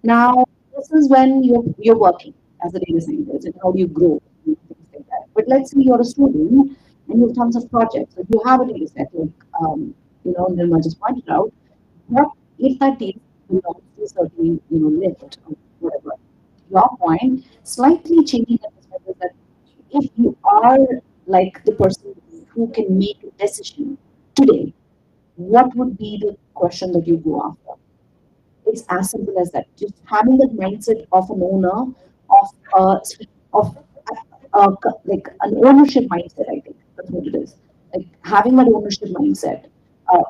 Now, this is when you're working as a data scientist and how do you grow and things like that. But let's say you're a student and you have tons of projects. If you have a data set, like Nirma just pointed out, what if that data belongs to a certain lift or whatever? Your point, slightly changing that perspective that if you are like the person who can make a decision today, what would be the question that you go after? It's as simple as that. Just having that mindset of an owner, of of like an ownership mindset. I think that's what it is. Like having that ownership mindset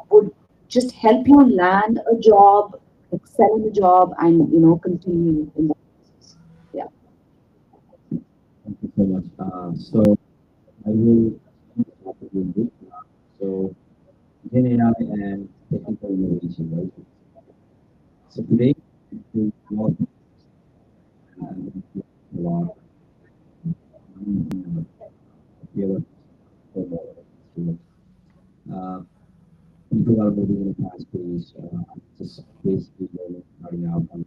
would just help you land a job, excel in the job, and continue in the process. Yeah. Thank you so much. So I will start with you. So Gen AI and technical innovation, right? So today we more and a lot here for more. people are moving in a fast pace. Just basically learning, starting out on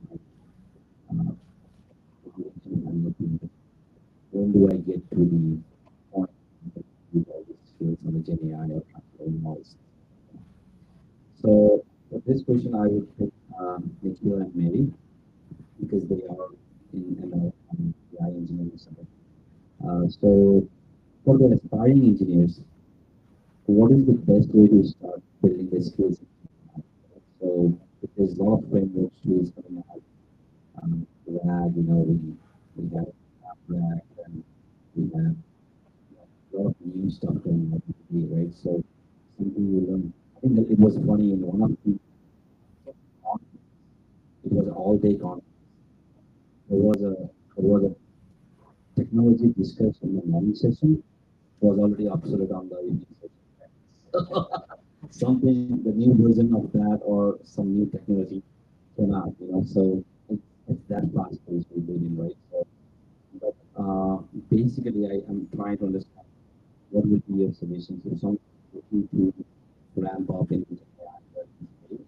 uh, foundation and looking at when do I get to the point that with all these skills on the Gen AI or transferring models. So for this question, I would pick Nikhil and Mary because they are in ML and AI engineering side. So for the aspiring engineers, what is the best way to start building the skills? So there's a lot of frameworks tools coming out. Lab, we have React and we have a lot of new stuff going on today, right? So something we learn. I think that it was funny in one of the it was all day conference. There was a technology discussion in the morning session was already obsolete on the evening session. Something, the new version of that or some new technology came out, so it's that fast paced we're building, right? So, but basically, I'm trying to understand what would be your solution to some looking to ramp up in AI space.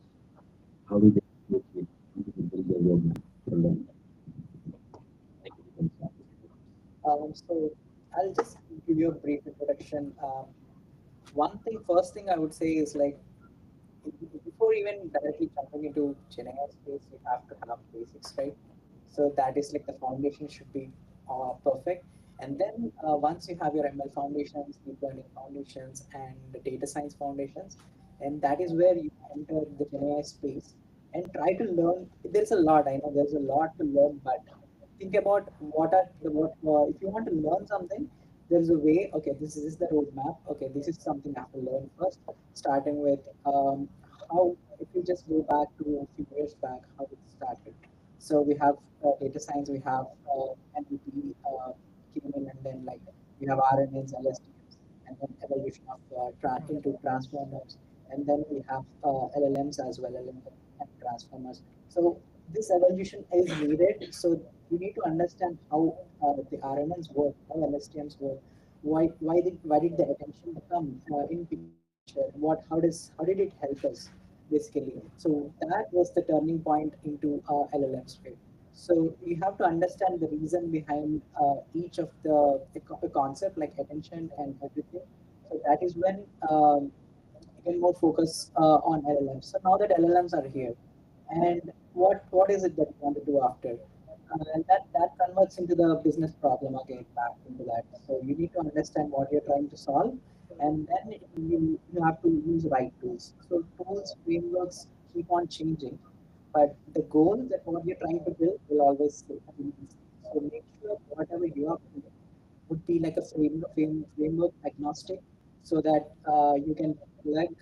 How do they approach it? How do they build their roadmap for learning? Like, So I'll just give you a brief introduction. One thing, first thing I would say is like before even directly jumping into Gen AI space, you have to have basics, right? So that is like the foundation should be perfect. And then once you have your ML foundations, deep learning foundations, and the data science foundations, and that is where you enter the Gen AI space and try to learn. There's a lot, I know there's a lot to learn, but think about what if you want to learn something, there's a way. Okay, this is the roadmap. Okay, this is something I have to learn first, starting with how. If you just go back to a few years back, how it started. So we have data science, we have NLP came in, and then like we have RNNs, LSTMs, and then evolution of into transformers, and then we have LLMs as well, LLM and transformers. So this evolution is needed. So you need to understand how the RNNs work, how LSTMs work, why did the attention come in picture? How did it help us basically? So that was the turning point into LLMs, right? So you have to understand the reason behind each of the concept like attention and everything. So that is when you can more focus on LLMs. So now that LLMs are here, and what is it that you want to do after? And that converts into the business problem again, back into that. So you need to understand what you're trying to solve, and then you have to use right tools. So tools, frameworks keep on changing, but the goal that what you're trying to build will always stay. So make sure whatever you are building would be like a framework agnostic, so that you can plug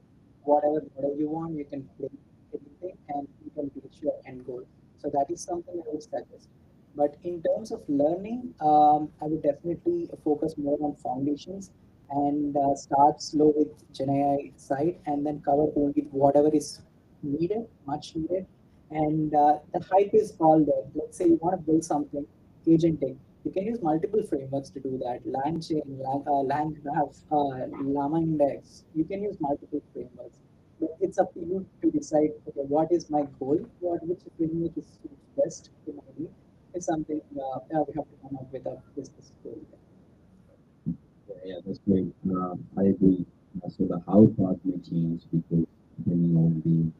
whatever you want, you can play anything, and you can reach your end goal. So that is something I would suggest. But in terms of learning, I would definitely focus more on foundations and start slow with Gen AI side, and then cover only whatever is needed, much needed. And the hype is all there. Let's say you want to build something agentic, you can use multiple frameworks to do that. LangChain, LangGraph, Llama Index. You can use multiple frameworks. But it's up to you to decide, okay, what is my goal? Which framework is suits best to my need? Is something we have to come up with a business goal. yeah, that's great. I agree. So the how part may change because depending on the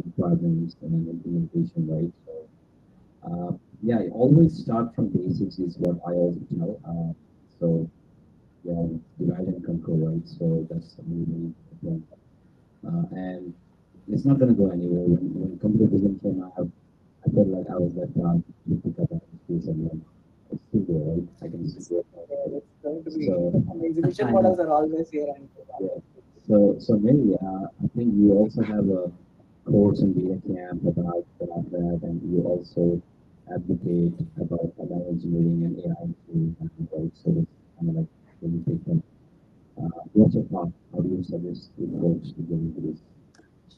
requirements and implementation, right? So yeah, always start from basics is what I always tell. So yeah, divide and conquer, right? So that's really, really important. And it's not going to go anywhere. When computer vision came out, I felt like I was left out to pick up that skills and then it's still there, right? I can see it. Yeah, it's going to be. So And the exhibition I know. models are always here, and Yeah. So maybe I think you also have a course in data camp about that, and you also advocate about ML engineering and AI tools, right? So it's kind of like really different. What's your thought? How do you suggest the folks to get into this?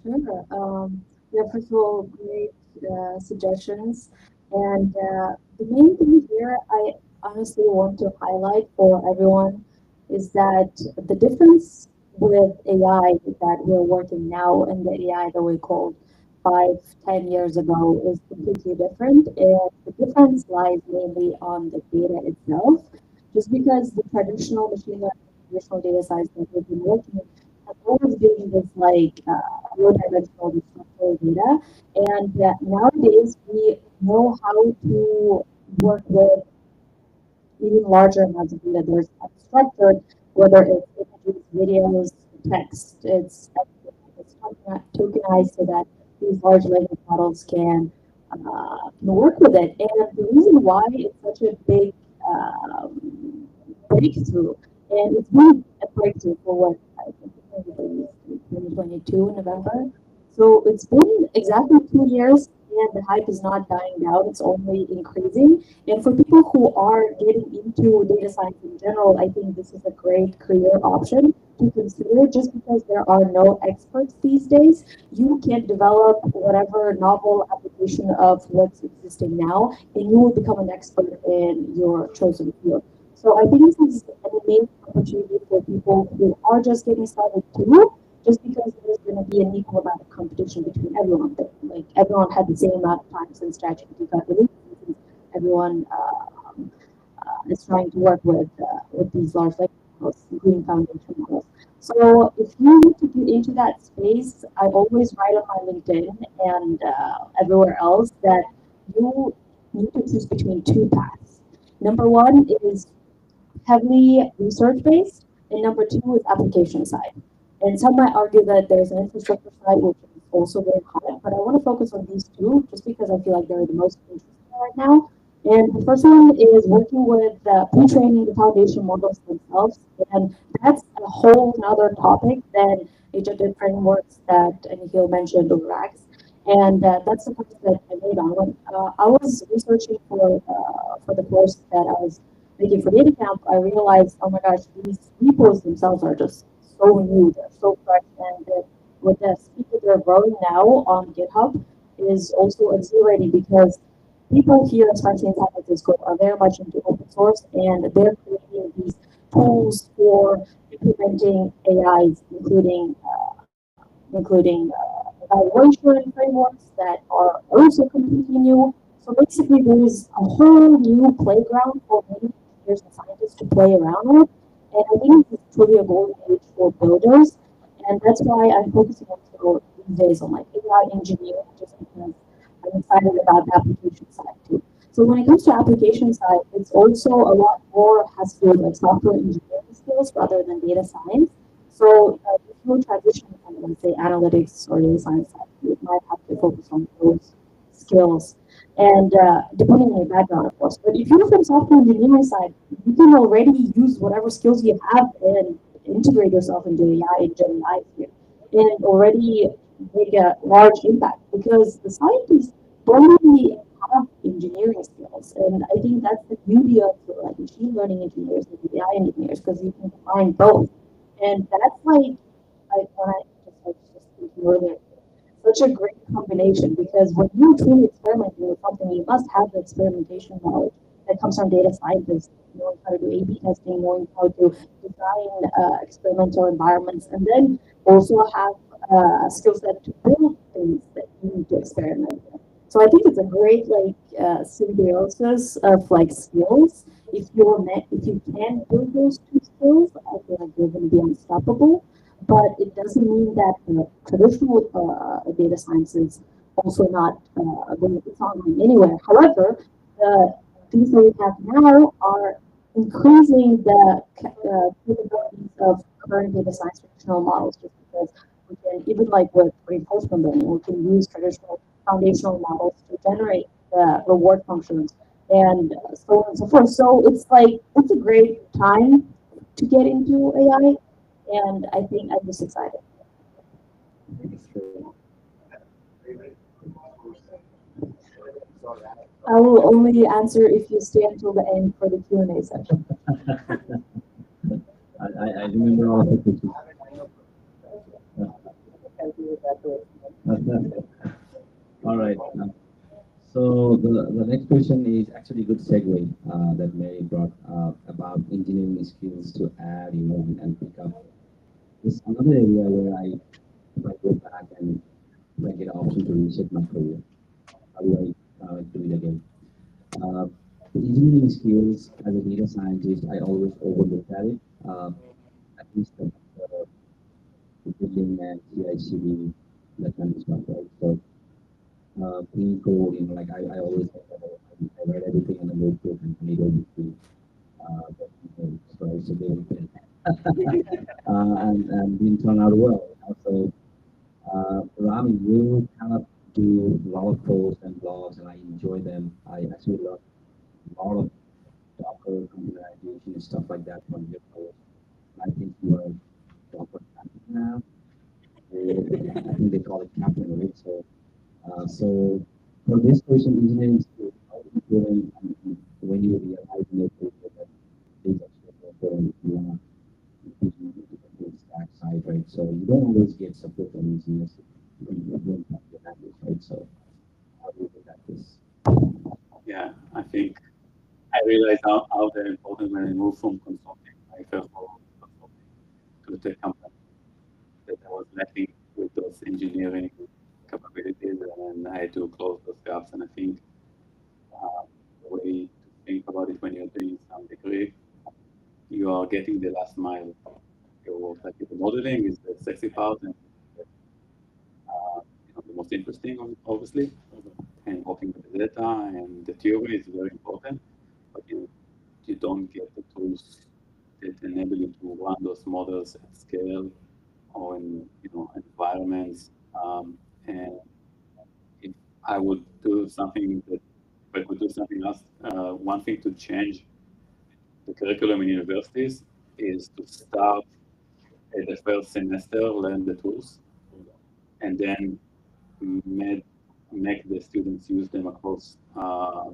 Sure. Yeah, first of all, great suggestions. And the main thing here I honestly want to highlight for everyone is that the difference with AI that we're working now and the AI that we called 5, 10 years ago is completely different. And the difference lies mainly on the data itself. Just because the traditional machine learning, traditional data science that we've been working has always been this like low dimensional structural data. And nowadays we know how to work with even larger amounts of data. There's unstructured, whether it's images, videos, text, it's tokenized so that these large language models can work with it. And the reason why it's such a big breakthrough, and it's been a breakthrough for what I think it was 2022 in November. So it's been exactly 2 years, and the hype is not dying down. It's only increasing. And for people who are getting into data science in general, I think this is a great career option to consider just because there are no experts these days. You can develop whatever novel application of what's existing now, and you will become an expert in your chosen field. So I think this is an amazing opportunity for people who are just getting started too, just because there's going to be an equal amount of competition between everyone. Like everyone had the same amount of time since ChatGPT got released, since everyone is trying to work with these large language models, including foundation models. So if you need to get into that space, I always write on my LinkedIn and everywhere else that you need to choose between two paths. Number one is heavily research based, and number two is application side. And some might argue that there's an infrastructure side, which is also very hot, but I want to focus on these two just because I feel like they're the most interesting right now. And the first one is working with pre-training the foundation models themselves, and that's a whole another topic than agentic frameworks that Nikhil mentioned or RAGs. And that's the course that I made on. When I was researching for the course that I was making for data camp, I realized, oh my gosh, these repos themselves are just so new, they're so fresh, and with the speed that they're growing now on GitHub is also exhilarating because people here, especially in San Francisco, are very much into open source, and they're creating these tools for implementing AIs, including evaluation frameworks that are also completely new. So basically, there is a whole new playground for many engineers and scientists to play around with. And I think it's truly a golden age for builders. And that's why I'm focusing also these days on like AI engineering, just because I'm excited about the application side too. So when it comes to application side, it's also a lot more has to do with like software engineering skills rather than data science. So if you transition from, let's say, analytics or data science side, you might have to focus on those skills. And depending on your background, of course. But if you're from software engineering side, you can already use whatever skills you have and integrate yourself into AI and Gen AI here, and already make a large impact because the scientists don't really have engineering skills. And I think that's the beauty of like machine learning engineers and AI engineers because you can combine both. And that's like when I just thinking earlier, such a great combination because when you're truly experimenting with something, you must have the experimentation knowledge that comes from data scientists, knowing how to do A/B testing, knowing how to design experimental environments, and then also have skill set to build things that you need to experiment with. So I think it's a great like symbiosis of like skills. If you can build those two skills, I feel like you're going to be unstoppable, but it doesn't mean that traditional data science is also not going to, it's not going anywhere. However, the things that we have now are increasing the capabilities of current data science traditional models just because we can, even like with reinforcement learning, we can use traditional foundational models to generate the reward functions and so on and so forth. So it's like, it's a great time to get into AI, and I think I'm just excited. I will only answer if you stay until the end for the Q&A session. I remember all of the questions. All right. So the next question is actually a good segue that Mary brought about engineering skills to add, and pick up It's another area where if I go back and if I get an option to reset my career, how do I do it again? Uh, the engineering skills as a data scientist, I always overlooked at it. At least the building and CI/CD, that kind of stuff, right? So clean code, like I always said that I read everything in the notebook and made everything that right? So they and didn't turn out well. So Rami, you kind of do a lot of posts and blogs, and I enjoy them. I actually love a lot of Docker containerization and stuff like that from your posts. I think you are Docker captain now. I think they call it captain, right? So for this person, engineering skills, how are you doing when you realize in your career that things actually important if you want to do stack side, right? So you don't always get support from engineers when you don't have the language, right? So how do you look at this? Yeah, I think I realized how very important when I moved from consulting, my first role consulting to the tech company, that I was lacking with those engineering capabilities, and I had to close those gaps. And I think the way to think about it when you're doing some degree, you are getting the last mile of your work. Like the modeling is the sexy part, and the most interesting, obviously, and working with the data and the theory is very important, but you don't get the tools that enable you to run those models at scale or in environments. And if I would do something that if I could do something else, one thing to change the curriculum in universities is to start at the first semester, learn the tools, and then make, make the students use them across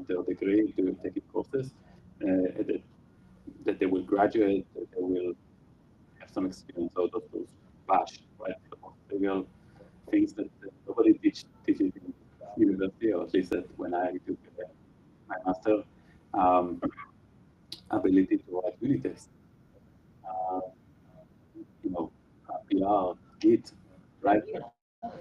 their degree to taking courses that they will graduate, that they will have some experience out of those bash, right? The most trivial things that nobody teaches in university, or at least that when I took my master, um, ability to write unit tests, uh, PR, Git, right?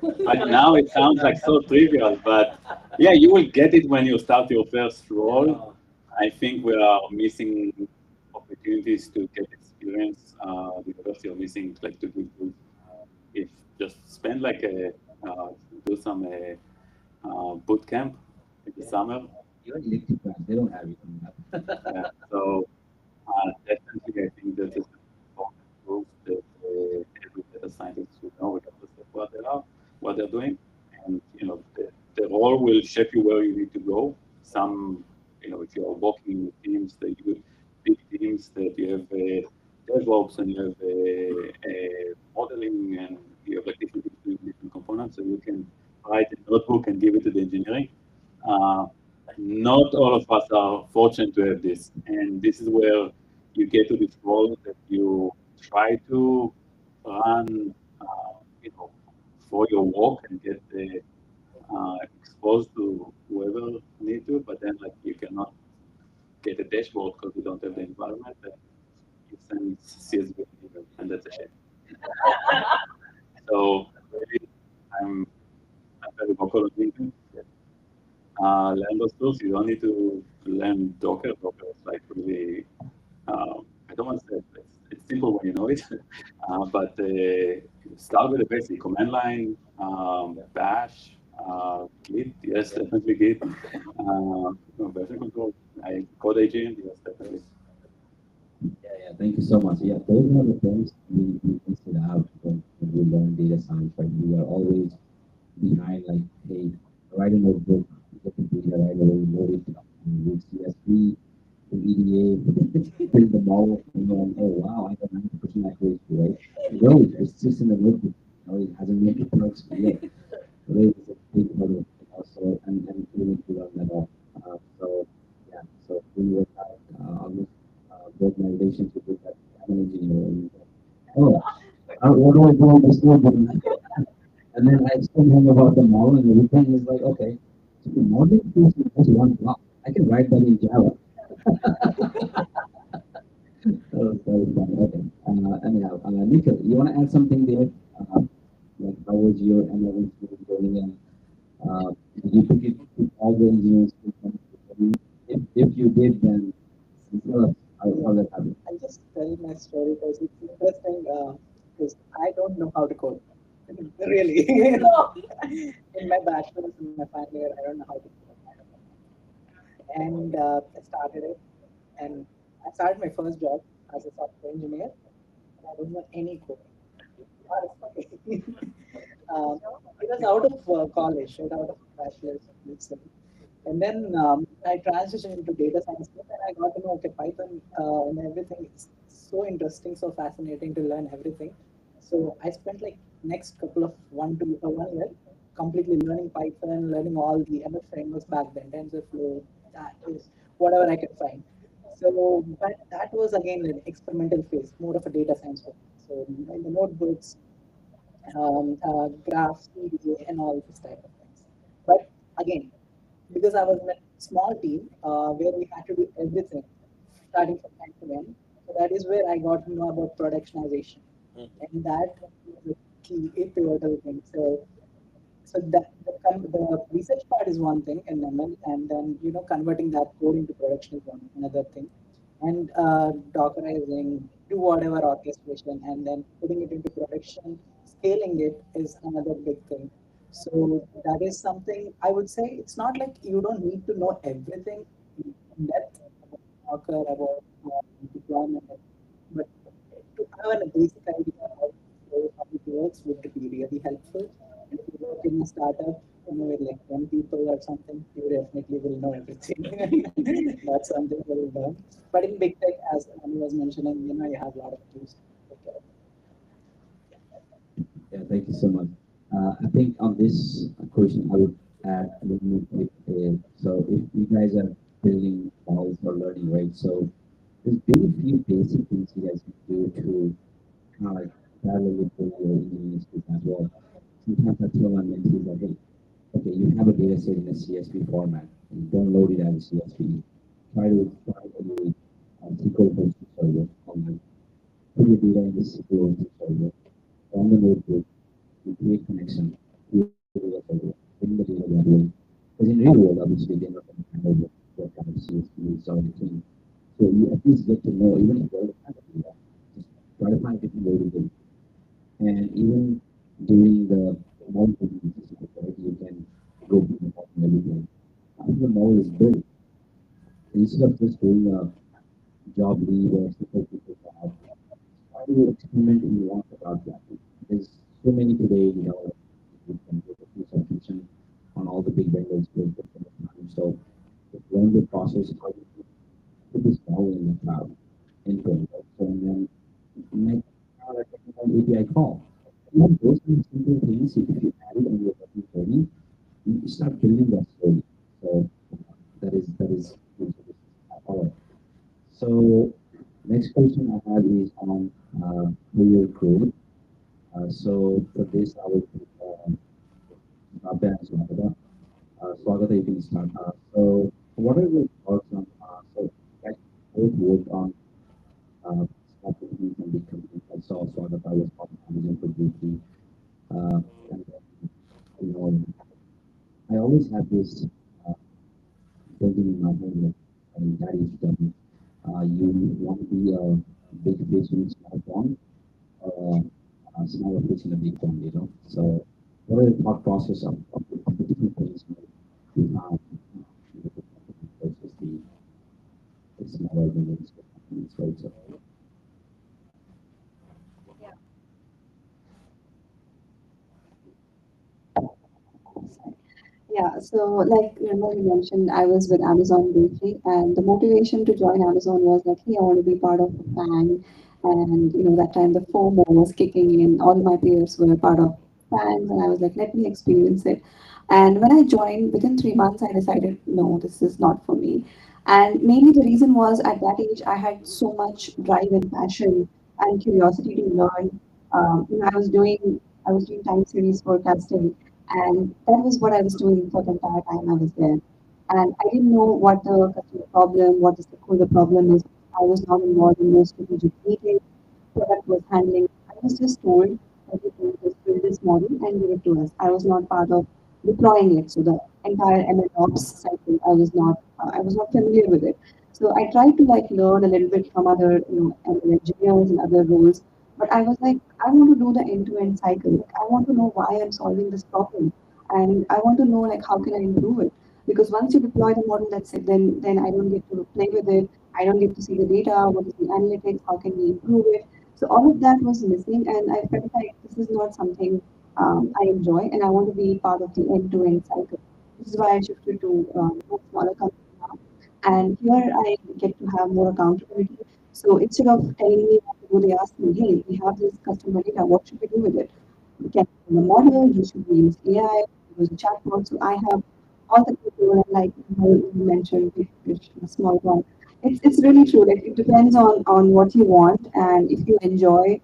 Right now it sounds like so trivial, but yeah, you will get it when you start your first role. I think we are missing opportunities to get experience. The university are missing like to do if just spend like do some boot camp in the summer. Even elective class, they don't have it on that. Yeah, so definitely I think that is important tools that every data scientist should know regardless of what they are, what they're doing, and the role will shape you where you need to go. Some, if you're working with teams, that you big teams that you have DevOps and you have modeling and you have like different components, so you can write a notebook and give it to the engineering. Uh, Not all of us are fortunate to have this, and this is where you get to this role that you try to run, you know, for your work and get exposed to whoever need to, but then like you cannot get a dashboard because you don't have the environment, and you send CSV email, and that's a shame. So really, I'm I'm very vocal on LinkedIn. Learn those tools. You don't need to learn Docker. Docker is like really, I don't want to say it's simple when you know it, but start with the basic command line, bash, Git, yes, definitely Git, version control, code agent, yes, definitely. Yeah, thank you so much. Yeah, those are the things we consider out when we learn data science, right? We are always behind, like, hey, write a notebook, get the data right away, load it with CSV, with EDA, print the model, and oh wow, I got 90% accuracy, right? No, it's just in the notebook. It hasn't made it works yet. Today is a big hurdle. So, and we need to learn that all. So, yeah, so we were almost build my relationship with that I'm an engineer. And, oh, what do I do on this notebook? And then I explained him about the model and everything. He's like, okay, so the model is just one block. I can write that in Java. That was very fun. Okay. Anyhow, Nikhil, you want to add something there? Like, how was your ML journey, and did you pick it with all the engineers? If you did, then tell us how that happened. I'll just tell my story because it's interesting. Because I don't know how to code. Really. In my bachelor's, in my final year, I don't know how to code. And I started it, and I started my first job as a software engineer. And I don't know any coding. That is funny. um, it was out of college, right out of bachelor's itself. And then I transitioned into data science, and I got to know okay, Python and everything is so interesting, so fascinating to learn everything. So I spent like next couple of 1 year completely learning Python, learning all the ML frameworks back then, TensorFlow, that is whatever I could find. So, but that was again an experimental phase, more of a data science one. So in the notebooks, graphs, EDA, and all this type of things. But again, because I was in a small team where we had to do everything starting from end to end. So that is where I got to know about productionization, and that is a key, a pivotal thing. So that the research part is one thing in ML, and then converting that code into production is one another thing, and Dockerizing, do whatever orchestration, and then putting it into production, scaling it is another big thing. So that is something I would say. It's not like you don't need to know everything in depth about Docker, about deployment, but to have a basic idea of how it works would be really helpful. And if you work in a startup, with like 10 people or something, you definitely will know everything. That's something you will learn. But in big tech, as Anu was mentioning, you have a lot of tools to take care of. Yeah, thank you so much. I think on this question, I would add a little more bit. So if you guys are building models or learning, right? So there's very few basic things you guys can do to kind of like parallel with your engineering skills as well. Sometimes I tell my mentees that, hey, okay, you have a data set in a CSV format. You don't load it as a CSV. Try to find a SQL hosting server online. Put your data in the SQL hosting server. On the notebook, you create connection to the data server, bring the data that way. Because in real world, obviously, they're not going to handle what kind of CSV is on the thing. So you at least get to know, even if you don't have the data, just try to find different way to do it. And even during the model building exercise, right, you can go through the model and everything. After the model is built, instead of just doing a job lead or simple people job, try to experiment in lots about that. There's so many today, you can get a free subscription on all the big vendors for different time. So just learn the process how you put this model in the cloud into it. Right? So and then make a technical API call. Even those kind of simple things, if you add it on your working journey, you start building that slowly. So that is all right. So next question I have is on career growth. So for this, I will put Bhavya and Swagata. Swagata, you can start. So what are your thoughts on, so guys both work on small companies and big companies. I saw Swagata was part of Amazon for briefly. And then, you know, I always have this uh, thinking in my head, like, and that is that you want to be a big fish in a small pond, or a smaller fish in a big pond, you know. So, what are the thought process of the different things you have versus the smaller buildings or companies, right? So, Yeah, so like remember you mentioned I was with Amazon briefly, and the motivation to join Amazon was like, hey, I want to be part of a FANG, and that time the FOMO was kicking in. All my peers were part of FANGs, and I was like, let me experience it. And when I joined, within 3 months, I decided, no, this is not for me. And mainly the reason was at that age I had so much drive and passion and curiosity to learn. I was doing time series forecasting, and that was what I was doing for the entire time I was there. And I didn't know what the customer problem, what the stakeholder problem is. I was not involved in those strategic meetings. product was handling. I was just told that you can just build this model and give it to us. I was not part of deploying it. So the entire ML ops cycle, I was not familiar with it. So I tried to like learn a little bit from other, ML engineers and other roles. But I was like, I want to do the end-to-end cycle. Like, I want to know why I'm solving this problem, and I want to know like how can I improve it. Because once you deploy the model, that's it. Then I don't get to play with it. I don't get to see the data. What is the analytics? How can we improve it? So all of that was missing, and I felt like this is not something I enjoy, and I want to be part of the end-to-end cycle. This is why I shifted to a smaller company now, and here I get to have more accountability. So instead of telling me what to do, they ask me, "Hey, we have this customer data. What should we do with it? We can build a model. You should use AI, use a chatbot." So I have all the people, and like you mentioned, big fish, a small one. It's really true. Like it depends on what you want, and if you enjoy,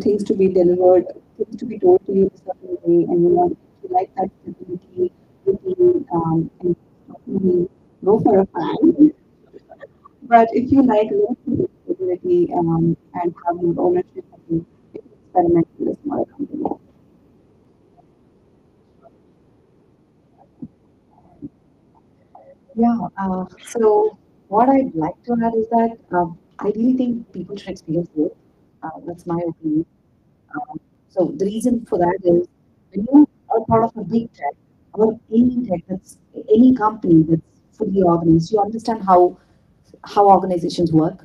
things to be delivered, things to be told to you a certain way, and if you like that stability, routine, and maybe go for a fan. But if you like low stability and have your ownership, I think you can experiment with a smaller company. Yeah. So what I'd like to add is that I really think people should experience both. That's my opinion. So the reason for that is when you are part of a big tech or any tech that's any company that's fully organized, you understand how organizations work,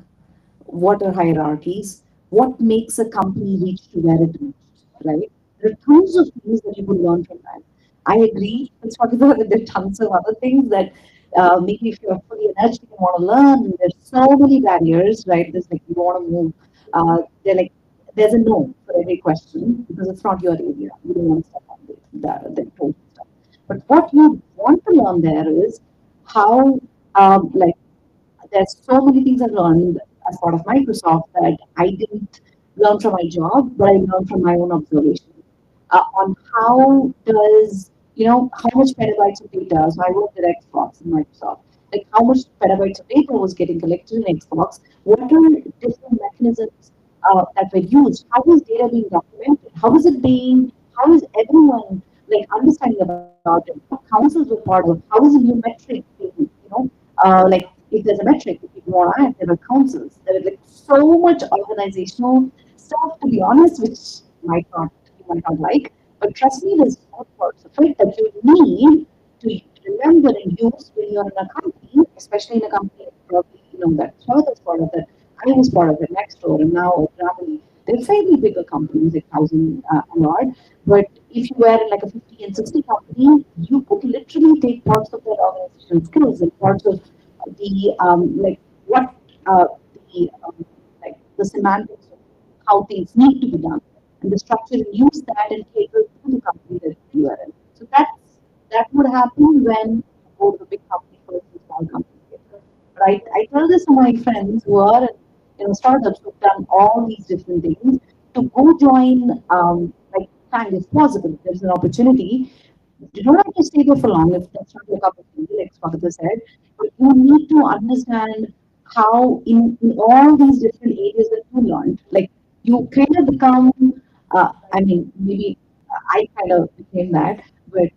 what are hierarchies, what makes a company reach to where it reached, right? There are tons of things that you could learn from that. I agree. It's possible that there are tons of other things that maybe if you're fully energetic and want to learn, there's so many barriers, right? There's like you want to move. They're like there's a no for every question because it's not your area. You don't want to step on the total stuff. But what you want to learn there is how like there's so many things I've learned as part of Microsoft that I didn't learn from my job, but I learned from my own observation on how does how much petabytes of data. So I worked at Xbox in Microsoft. Like how much petabytes of data was getting collected in Xbox? What are different mechanisms that were used? How is data being documented? How is it being? How is everyone like understanding about it? What councils were part of? How is a new metric being? Like if there's a metric, if you want to add, there are councils. There is like so much organizational stuff, to be honest, which might not you might not like. But trust me, there's all parts of it that you need to remember and use when you're in a company, especially in a company like probably that Shraddha's part of it. I was part of it next door, and now at Gravity. They're fairly bigger companies, like thousand and odd. But if you were in like a 50 and 60 company, you could literally take parts of their organizational skills and parts of the like what uh, the like the semantics of how things need to be done and the structure and use that and cater to the company that you are in. So that would happen when you go to a big company versus a small company. Right? I tell this to my friends who are in startups who've done all these different things to go join like kind if possible. If there's an opportunity, you don't have to stay there for long if that's not your cup of tea, like Swagata said. But you need to understand how in all these different areas that you learned, like you kind of become, I mean, maybe I kind of became that, but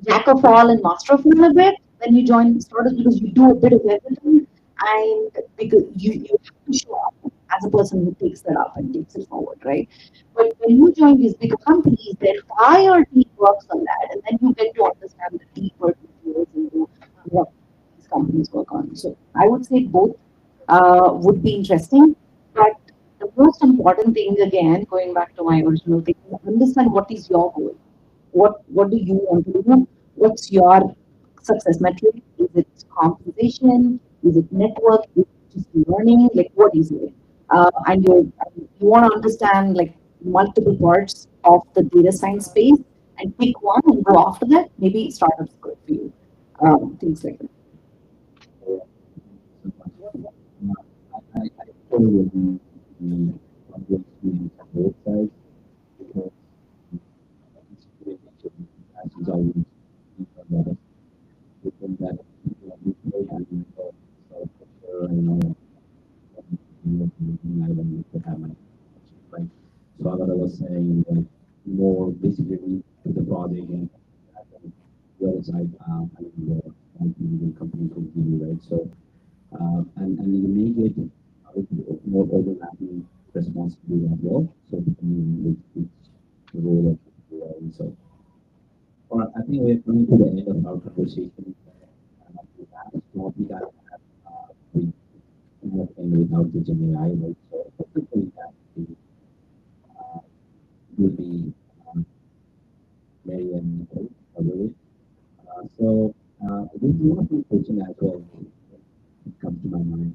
jack of all and master of none a bit when you join startups because you do a bit of everything and because you have to show up as a person who takes that up and takes it forward, right? But when you join these bigger companies, the entire team works on that and then you get to understand the deeper details into what these companies work on. So I would say both would be interesting, but the most important thing again, going back to my original thing, understand what is your goal. What do you want to do? What's your success metric? Is it compensation? Is it network? Is it just learning? Like what is it? And you want to understand like multiple parts of the data science space and pick one and go after that. Maybe startups good for you. Things like that. I totally agree with the experience on both sides because it's really passions always a lot of people that people and sort of pressure, I don't need to have saying like more visibility to the project and the other side, I mean, the company could give you, right? So, and you make it more overlapping responsibility as well. So depending on which role of you are in. So, all right, I think we're coming to the end of our conversation. The last topic I have, we cannot end without the Gen AI, right? So hopefully that uh, will be Mary and Nicole, I believe. So there's one more question as well that comes to my mind.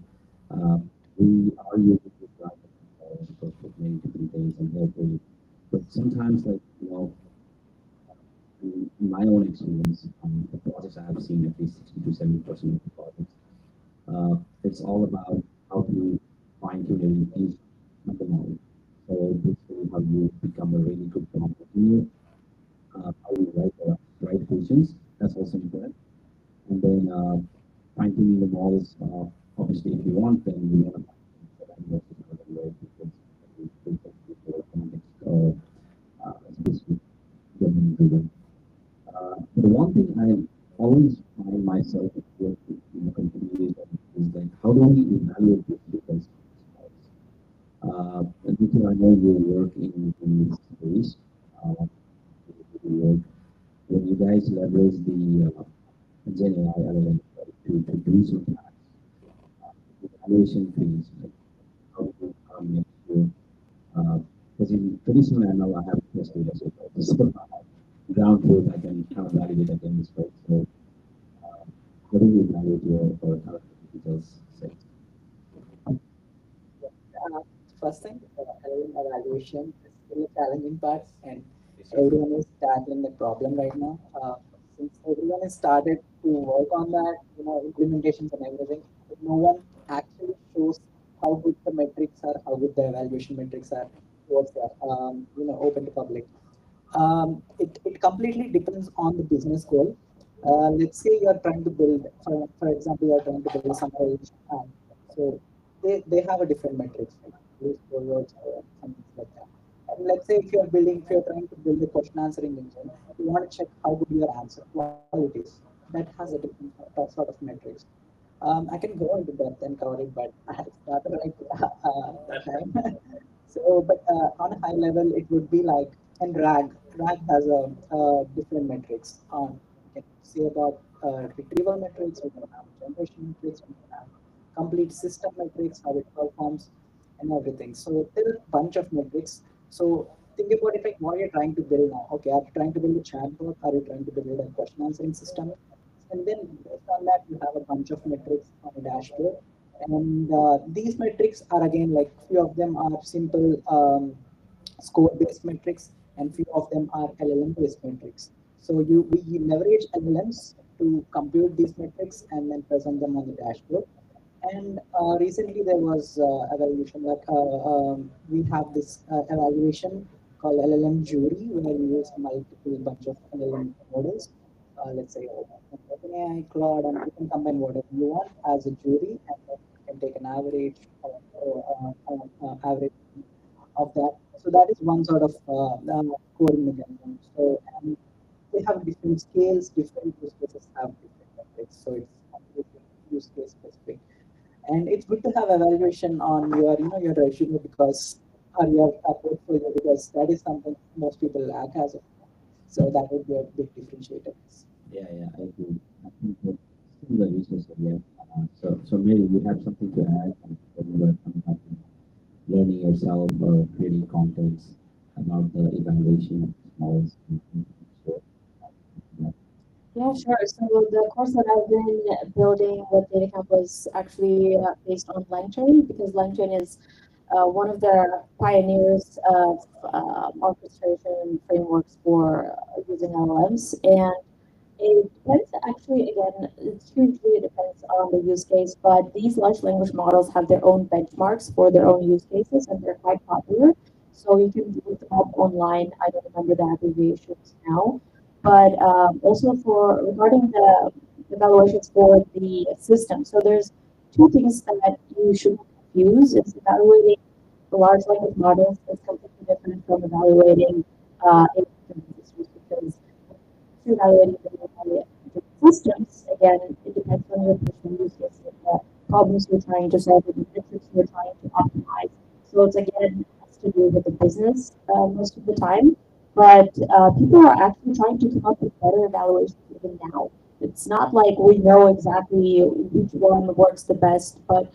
Uh, we are using this project because of many different things and helpful, but sometimes, like in my own experience, the projects I have seen, at least 60 to 70% of the projects, it's all about how to fine tune and use the model. So basically, how you become a really good prompt engineer, how you write the right questions. That's also important. And then fine tuning the models. Obviously, if you want, then you want to fine tune the right because the context or specific domain driven. The one thing I always find myself working in the company is that how do we evaluate this because and because I know you work in this space, you work when you guys leverage the Gen AI LLM to do some tasks, evaluation phase, like how to make sure, because in traditional ML, I have test data set, right? So I have ground truth, I can kind of validate against, right? So how do you evaluate your or details sets? Uh, First thing, LLM evaluation is still a challenging part, and everyone is tackling the problem right now. Since everyone has started to work on that, implementations and everything, but no one actually shows how good the metrics are, how good the evaluation metrics are towards the, open to public. It completely depends on the business goal. Let's say you are trying to build, for example, you are trying to build a summary. So they have a different metrics, like use words or something like that. And let's say if you're trying to build a question answering engine, you want to check how good your answer quality is. That has a different sort of metrics. I can go into depth and cover it, but it's not the right time. So, but on a high level, it would be like, and RAG has a different metrics. We can say about retrieval metrics, we can have generation metrics, we can have complete system metrics, how it performs, and everything. So there are a bunch of metrics. So think about it like what you're trying to build now. Okay, are you trying to build a chatbot? Are you trying to build a question answering system? And then based on that, you have a bunch of metrics on a dashboard. And these metrics are again like few of them are simple score-based metrics, and few of them are LLM-based metrics. So we leverage LLMs to compute these metrics and then present them on the dashboard. And recently there was evaluation that we have this evaluation called LLM jury, where we use multiple bunch of LLM models. Let's say OpenAI, Claude, and you can combine whatever you want as a jury, and then you can take an average average of that. So that is one sort of scoring mechanism. So and they have different scales, different use cases have different metrics. So it's completely use case specific. And it's good to have evaluation on your your resume because or your portfolio because that is something most people lack as of now. So that would be a big differentiator. Yeah, I agree. I think that similar research again. So maybe you have something to add when you were coming up with learning yourself or creating contents about the evaluation of models. So, yeah. Yeah, sure. So the course that I've been building with DataCamp was actually based on LangChain because LangChain is one of the pioneers of orchestration frameworks for using LLMs. And it depends, actually, again, it's hugely depends on the use case, but these large language models have their own benchmarks for their own use cases and they're quite popular. So you can look them up online. I don't remember the abbreviations now. But also for regarding the evaluations for the system. So there's two things that you should use is evaluating the large language models is completely different from evaluating agents just because evaluating the systems, again, it depends on your personal use case, the problems you're trying to solve, and the metrics you're trying to optimize. So it's again has to do with the business most of the time. But people are actually trying to come up with better evaluations even now. It's not like we know exactly which one works the best, but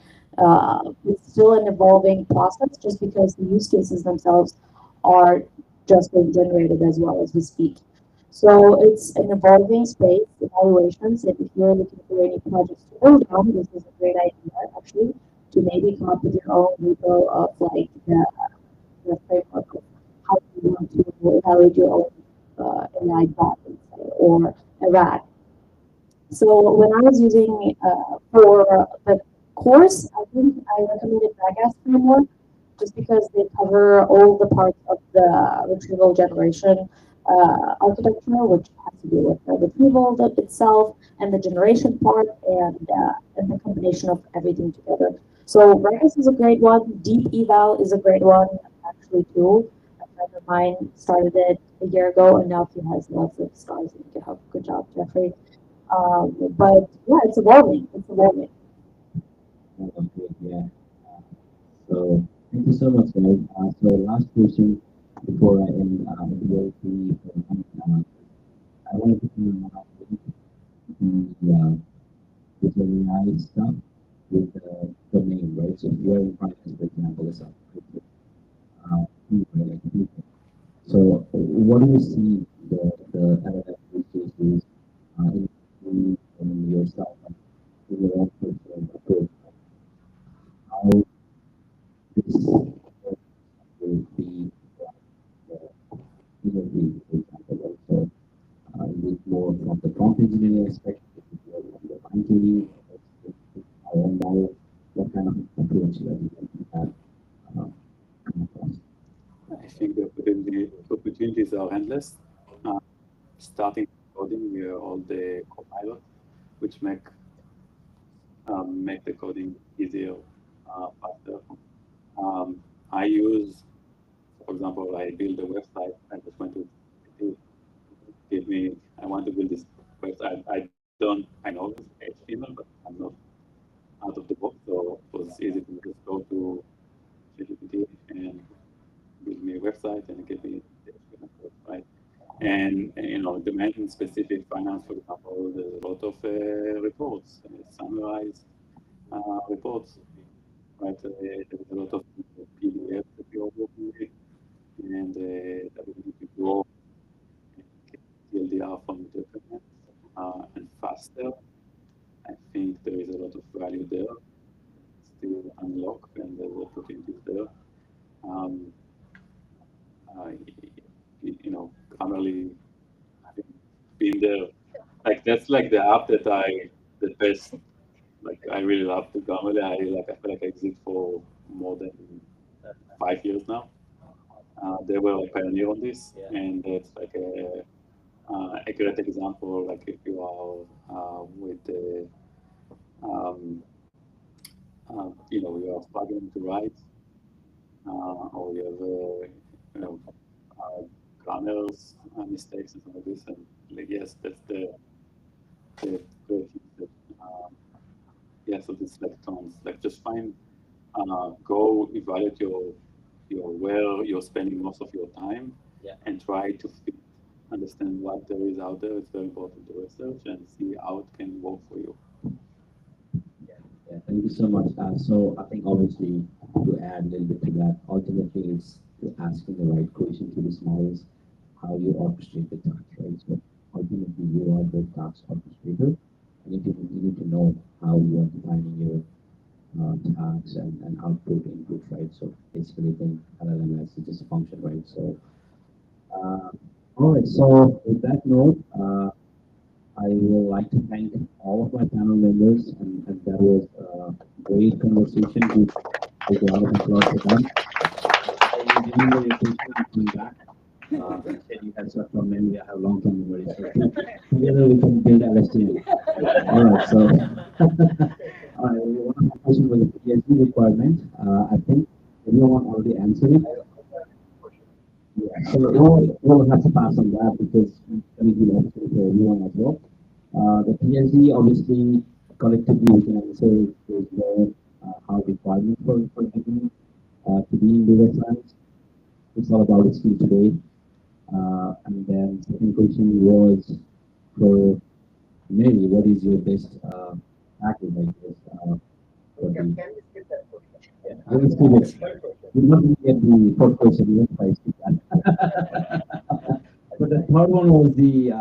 it's still an evolving process just because the use cases themselves are just being generated as well as we speak. So it's an evolving space, evaluations, and if you're looking for any projects to build on, this is a great idea actually to maybe come up with your own repo of like the framework of how you want to evaluate your own AI bot, let's say, or a RAG. So when I was using for the course, I think I recommended RAGAS framework just because they cover all the parts of the retrieval generation architecture, which has to do with the retrieval itself and the generation part and the combination of everything together. So RAGAS is a great one. Deep Eval is a great one actually too. A friend of mine started it a year ago and now he has lots of stars in GitHub. Good job, Jeffrey. But yeah, it's evolving. It's evolving. Okay, yeah. So thank you so much, guys. So last question before I end the I wanted to know the AI stuff with the domain, right? So if you're in finance, for example, it's a right, like people. So what do you see the LLM use cases in yourself, like, in your own personal approach? How this will be interviewed, for example, right? So is it more from the prompt engineering aspect, is it more from the fine tuning, I don't know what kind of approach that you have come across. I think the opportunities are endless. Uh, Starting coding, we are all the copilot, which make the coding easier, faster. I use, for example, I build a website. I just went to give me. I want to build this website. I know HTML, but I'm not out of the box, so it was easy to just go to ChatGPT and build me a website and give me the HTML code, right? And domain specific finance, for example, there's a lot of reports, summarized reports, right? There's a lot of PDFs that you're working with, and the ability to grow and get TLDR from the document and faster. I think there is a lot of value there, still unlocked, and there's opportunities there. Um, uh, Grammarly, having been there, like that's like the app the best, like I really love the Grammarly. I feel like I exist for more than 5 years now. They were a pioneer on this, and it's like a great example. Like if you are with the, um, you are struggling to write, or you have, grammars mistakes and some of this, and like yes, that's the great thing that, yeah. So this like tons, like just find, go evaluate your where you're spending most of your time, and try to understand what there is out there. It's very important to research and see how it can work for you. Yeah, thank you so much. So I think obviously to add a little bit to that, ultimately it's asking the right question to these models, how you orchestrate the task, right? So ultimately you are the task orchestrator. You need to know how you are defining your tasks and output, input, right? So basically think LLM as just a function, right? So uh, all right. So with that note, I would like to thank all of my panel members, and that was a great conversation. We take a lot of applause for them. I really appreciate you coming back. You said you had short-term memory, I have long-term memory, so together we can build LSTM. All right, so one of my questions was a PhD requirement. I think everyone already answered it. So we'll have to pass on that because we're going to give opportunity for everyone as well. The PhD, obviously, collectively we can answer is more how requirement for giving to be in data science. It's all about skill today. And then second question was for Mary, what is your best package like this? For the, we skip that question? yeah, I will skip it. We're not going to get the fourth question yet, if I skip that. But the third one was the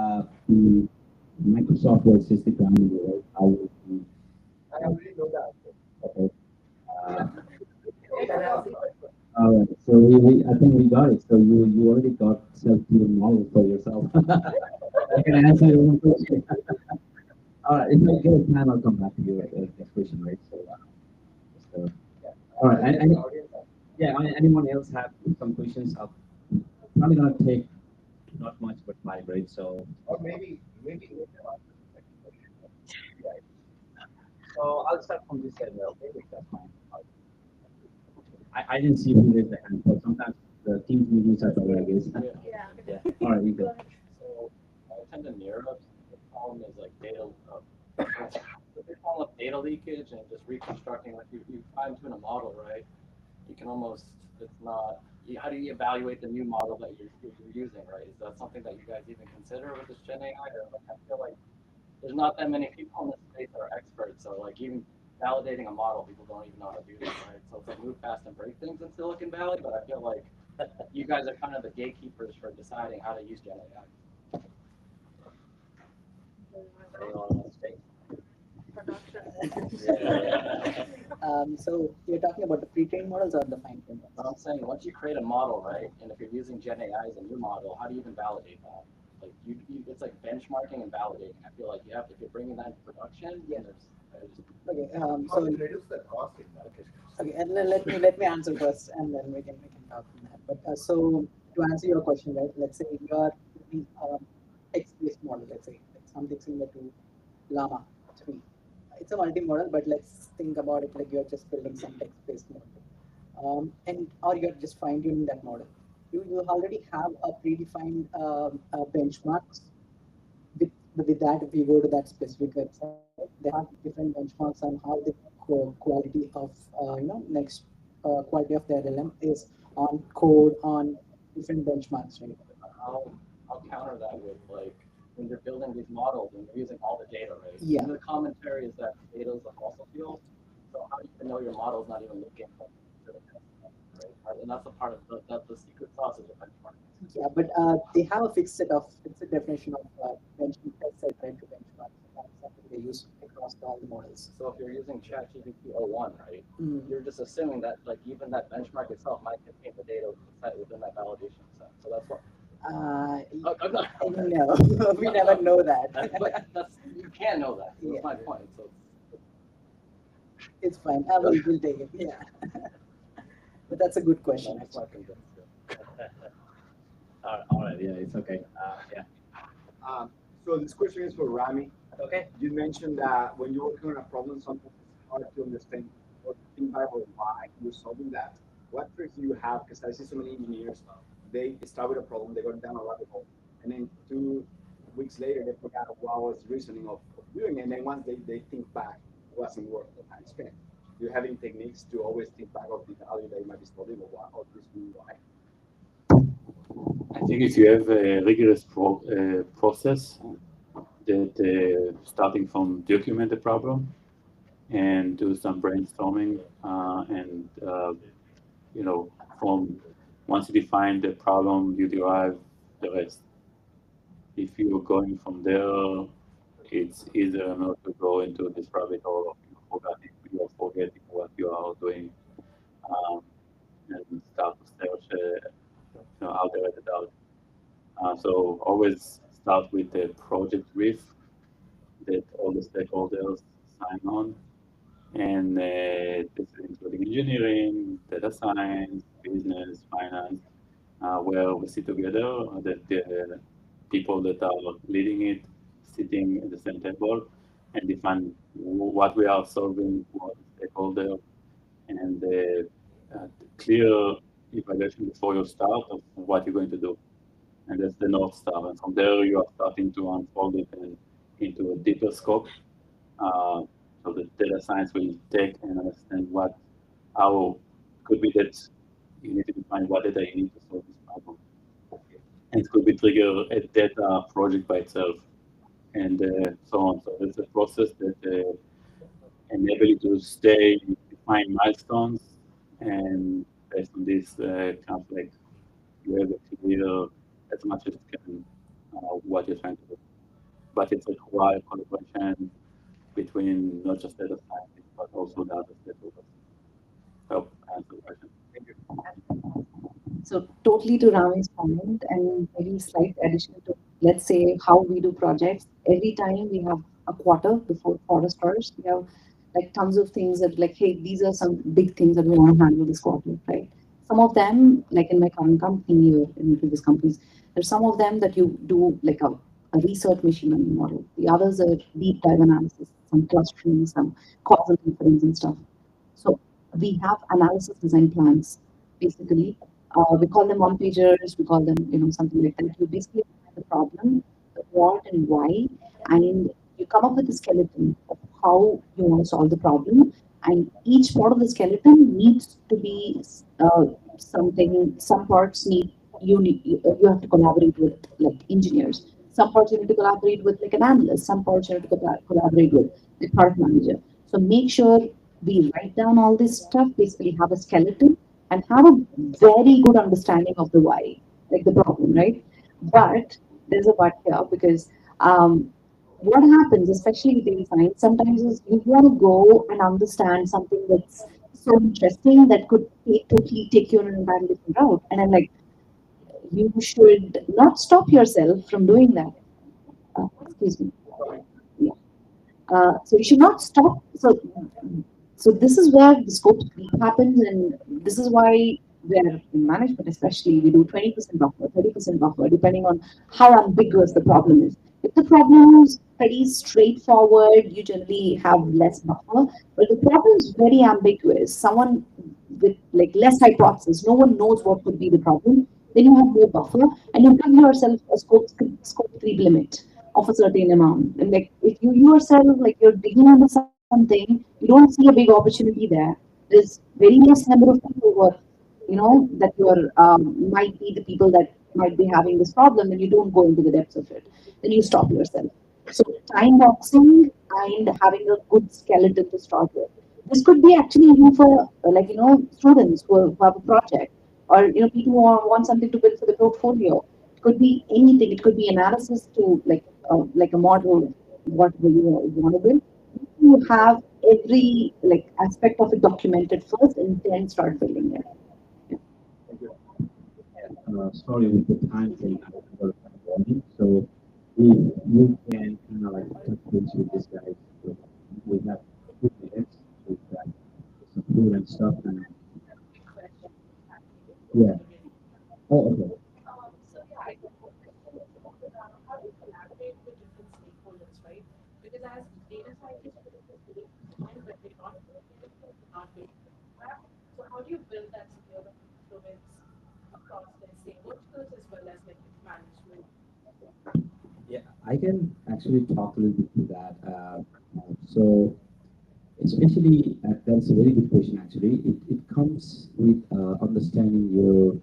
Microsoft versus the ground, right? How would you, I already know that. okay. Uh, all right, so I think we got it. So you already got self-proven model for yourself. You can answer your own question. All right, if I get time, I'll come back to you next question, right? So all right, yeah, anyone else have some questions? I'm probably gonna take not much, but five, right? So Or maybe later on. Right. So I'll start from this side. Okay, if that's fine. I didn't see who raised the hand, but sometimes the teams meetings are better, I guess. Yeah. Yeah. All right, you go. So I attend to Europe. The problem is like data. The big problem with data leakage and just reconstructing, like you fine tune a model, right? You can almost, it's not. How do you evaluate the new model that you're using, right? Is that something that you guys even consider with this Gen AI? Or like, I feel like there's not that many people in this space that are experts. So like even validating a model, people don't even know how to do this, right? So it's like move fast and break things in Silicon Valley. But I feel like you guys are kind of the gatekeepers for deciding how to use Gen AI. Production. So you're talking about the pre-trained models or the fine-tuned But ones? I'm saying once you create a model, right, and if you're using Gen AI as a new model, how do you even validate that? Like it's like benchmarking and validating. I feel like you have if you're bringing that into production, Yeah. then there's Okay. How do you reduce the cost in that case? Okay, and let me answer first, and then we can talk from that. But so to answer your question, right? Let's say you are using a text-based model. Let's say like something similar to Llama 3. It's a multi-model, but let's think about it like you're just building some text-based model, and or you're just fine-tuning that model. You already have a predefined benchmarks. With that, if you go to that specific website, they have different benchmarks on how the quality of next quality of their LM is on code on different benchmarks, right? I'll I'll counter that with like when you're building these models and you're using all the data, right? Yeah. And the commentary is that data is a fossil fuel. So how do you even know your model's not even looking to the test, right? And that's the part of the secret sauce of the benchmark. Yeah, but they have a fixed definition of benchmark test set, right, to benchmark. So that's something they use across all the models. So if you're using ChatGPT o1, right, Mm. you're just assuming that like even that benchmark itself might contain the data set within that validation set. So that's what. I'm not. No, we never know that. But that's you can know that. So Yeah. that's my point. So It's fine. We'll take it. Yeah. But that's a good question. that's my convinced. All right, yeah, it's okay. Yeah. So this question is for Rami. Okay. You mentioned that when you're working on a problem, sometimes it's hard to understand or think back or why you're solving that. What tricks do you have? Because I see so many engineers, they start with a problem, they go down a rabbit hole, and then 2 weeks later they forgot what was the reasoning of doing it. And then once they think back, it wasn't worth the time spent. Do you have any techniques to always think back of the value that you might be solving or why, or this really why? I think if you have a rigorous process that starting from document the problem and do some brainstorming and from once you define the problem you derive the rest. If you're going from there, it's easier not to go into this rabbit hole of forgetting what you are doing um, and start to search how to write it out. So always start with the project brief that all the stakeholders sign on, and this is including engineering, data science, business, finance, where we sit together, that the people that are leading it sitting at the same table and define what we are solving, what the stakeholder, and clear evaluation before you start of what you're going to do. And that's the North Star. And from there, you are starting to unfold it into a deeper scope. Uh, so the data science will take and understand how could be that you need to define what data you need to solve this problem. And it could be trigger a data project by itself and so on. So it's a process that enable you to stay, define milestones, and based on this kind of like you have a clear as much as you can what you're trying to do. But it requires collaboration between not just data scientists but also the other stakeholders. Help answer the question. Thank you. So totally to Rami's point, and maybe slight addition to, let's say, how we do projects. Every time we have a quarter before quarter starts, we have like tons of things that like, hey, these are some big things that we want to handle this quarter, right? Some of them, like in my current company or in previous companies, there's some of them that you do like a research machine learning model. The others are deep dive analysis, some clustering, some causal inference and stuff. So we have analysis design plans, basically. We call them one pagers, we call them, something like that. You basically find the problem, the what and why, and you come up with a skeleton of how you want to solve the problem. And each part of the skeleton needs to be something, some parts you have to collaborate with like engineers. Some parts you need to collaborate with like an analyst, some parts you need to collaborate with the product manager. So make sure we write down all this stuff, basically have a skeleton and have a very good understanding of the why, like the problem, right? But there's a but here because what happens, especially with data science, sometimes is you want to go and understand something that's so interesting that could totally take you on an entirely different route. And I'm like, you should not stop yourself from doing that. Excuse me. Yeah. So you should not stop. So this is where the scope creep happens, and this is why where in management especially we do 20% buffer, 30% buffer, depending on how ambiguous the problem is. If the problem is pretty straightforward, you generally have less buffer. But if the problem is very ambiguous, someone with like less hypothesis, no one knows what could be the problem, then you have more buffer and you give yourself a scope creep limit of a certain amount. And like if you yourself like you're digging into something, you don't see a big opportunity there. There's very less number of people who are, that you are might be the people that might be having this problem, and you don't go into the depths of it. Then you stop yourself. So time boxing and having a good skeleton to start with. This could be actually even for students who have a project, or people who want something to build for the portfolio. It could be anything. It could be analysis to like a model, what you want to build. You have every like aspect of it documented first, and then start building it. Sorry with the time thing, I was warning. So if you can kind of like touch base with this guy, so we have 2 minutes with some food and stuff, and yeah. Oh, okay. So yeah, I got one question. How do you collaborate with different stakeholders, right? Because as data scientists, we're fine, but we're not doing that. So how do you build that sphere of influence across, let's say, verticals as well as like management? Yeah, I can actually talk a little bit to that. So especially, that's a very good question. Actually, it comes with understanding your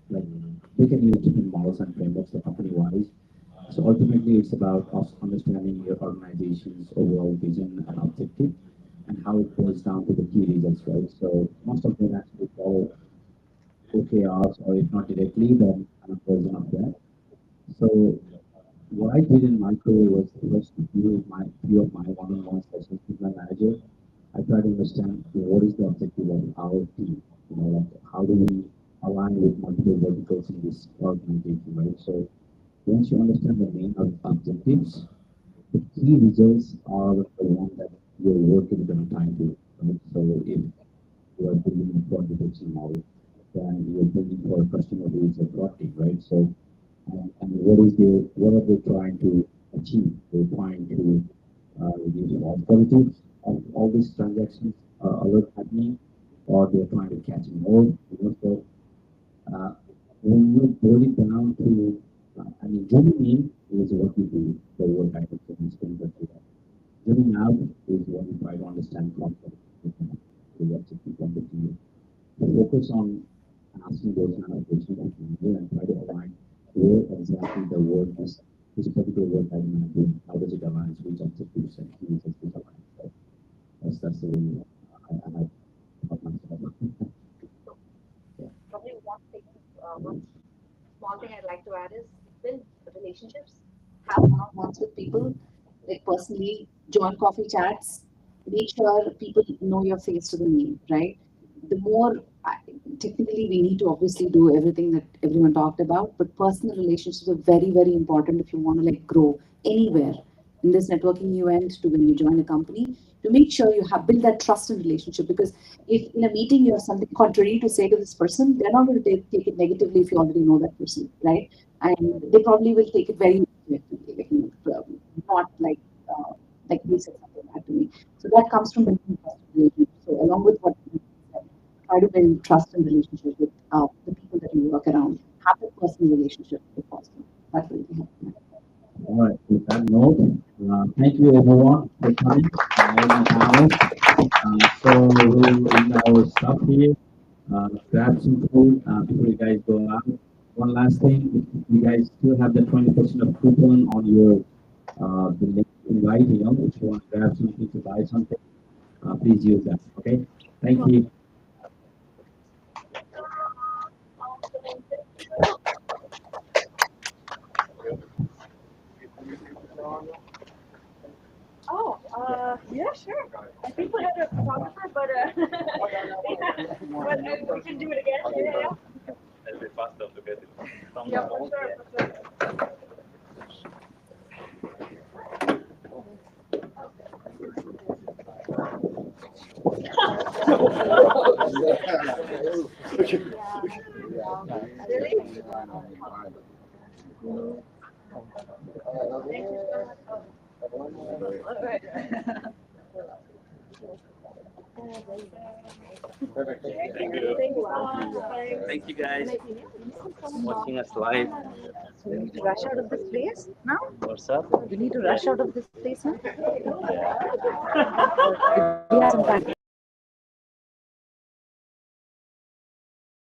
like we can use different models and frameworks for company wise. So ultimately, it's about us understanding your organization's overall vision and objective, and how it boils down to the key results, right? So most of them actually follow OKRs, or if not directly, then kind of version of that. So what I did in my career was first few of my one-on-one sessions with my manager. I try to understand what is the objective of our team. Like how do we align with multiple verticals in this organization, right? So once you understand the main objectives, the key results are the one that your work is going to time to, right? So if you are building a fraud detection model, then you're building for a customer who is a fraud team, right? So and what are they trying to achieve? They're trying to reduce false positives of all these transactions alert happening, or they're trying to catch more. So uh, when you boil it down to, I mean, zooming in is what you do, the word I could spend what you have. Zooming out is when you try to understand concept, what it become to you. Focus on asking those kind of questions to people and try to align where exactly the word is, this particular word that you might do, how does it align, which objectives and key is aligned. So that's the way I like about myself. Yeah. Probably one small thing I'd like to add is build relationships, have one-on-ones with people, like personally, join coffee chats, make sure people know your face to the name, right? The more technically we need to obviously do everything that everyone talked about, but personal relationships are very, very important if you want to like grow anywhere in this networking event to when you join a company to make sure you have built that trust and relationship because if in a meeting you have something contrary to say to this person, they're not going to take it negatively if you already know that person, right? And they probably will take it very negatively, like, not like you said something bad to me. So that comes from building trust and relationship. So along with what you said, try to build trust and relationship with the people that you work around. Have a personal relationship if possible. That will be helpful. All right, with that note, thank you everyone for coming. All my panelists. So we'll end our stuff here. Grab some food before you guys go out. One last thing, if you guys still have the 20% of coupon on your the link invite, if you want to grab something to buy something, please use that. Okay, thank you. Oh, yeah, sure. I think we had a photographer, but we can do it again. Yeah, It'll be faster to get it. yeah, for sure, for sure. Thank you. Thank you guys watching us live. We need to rush out of this place now. What's up? We need to rush out of this place now. Yeah. We have some time.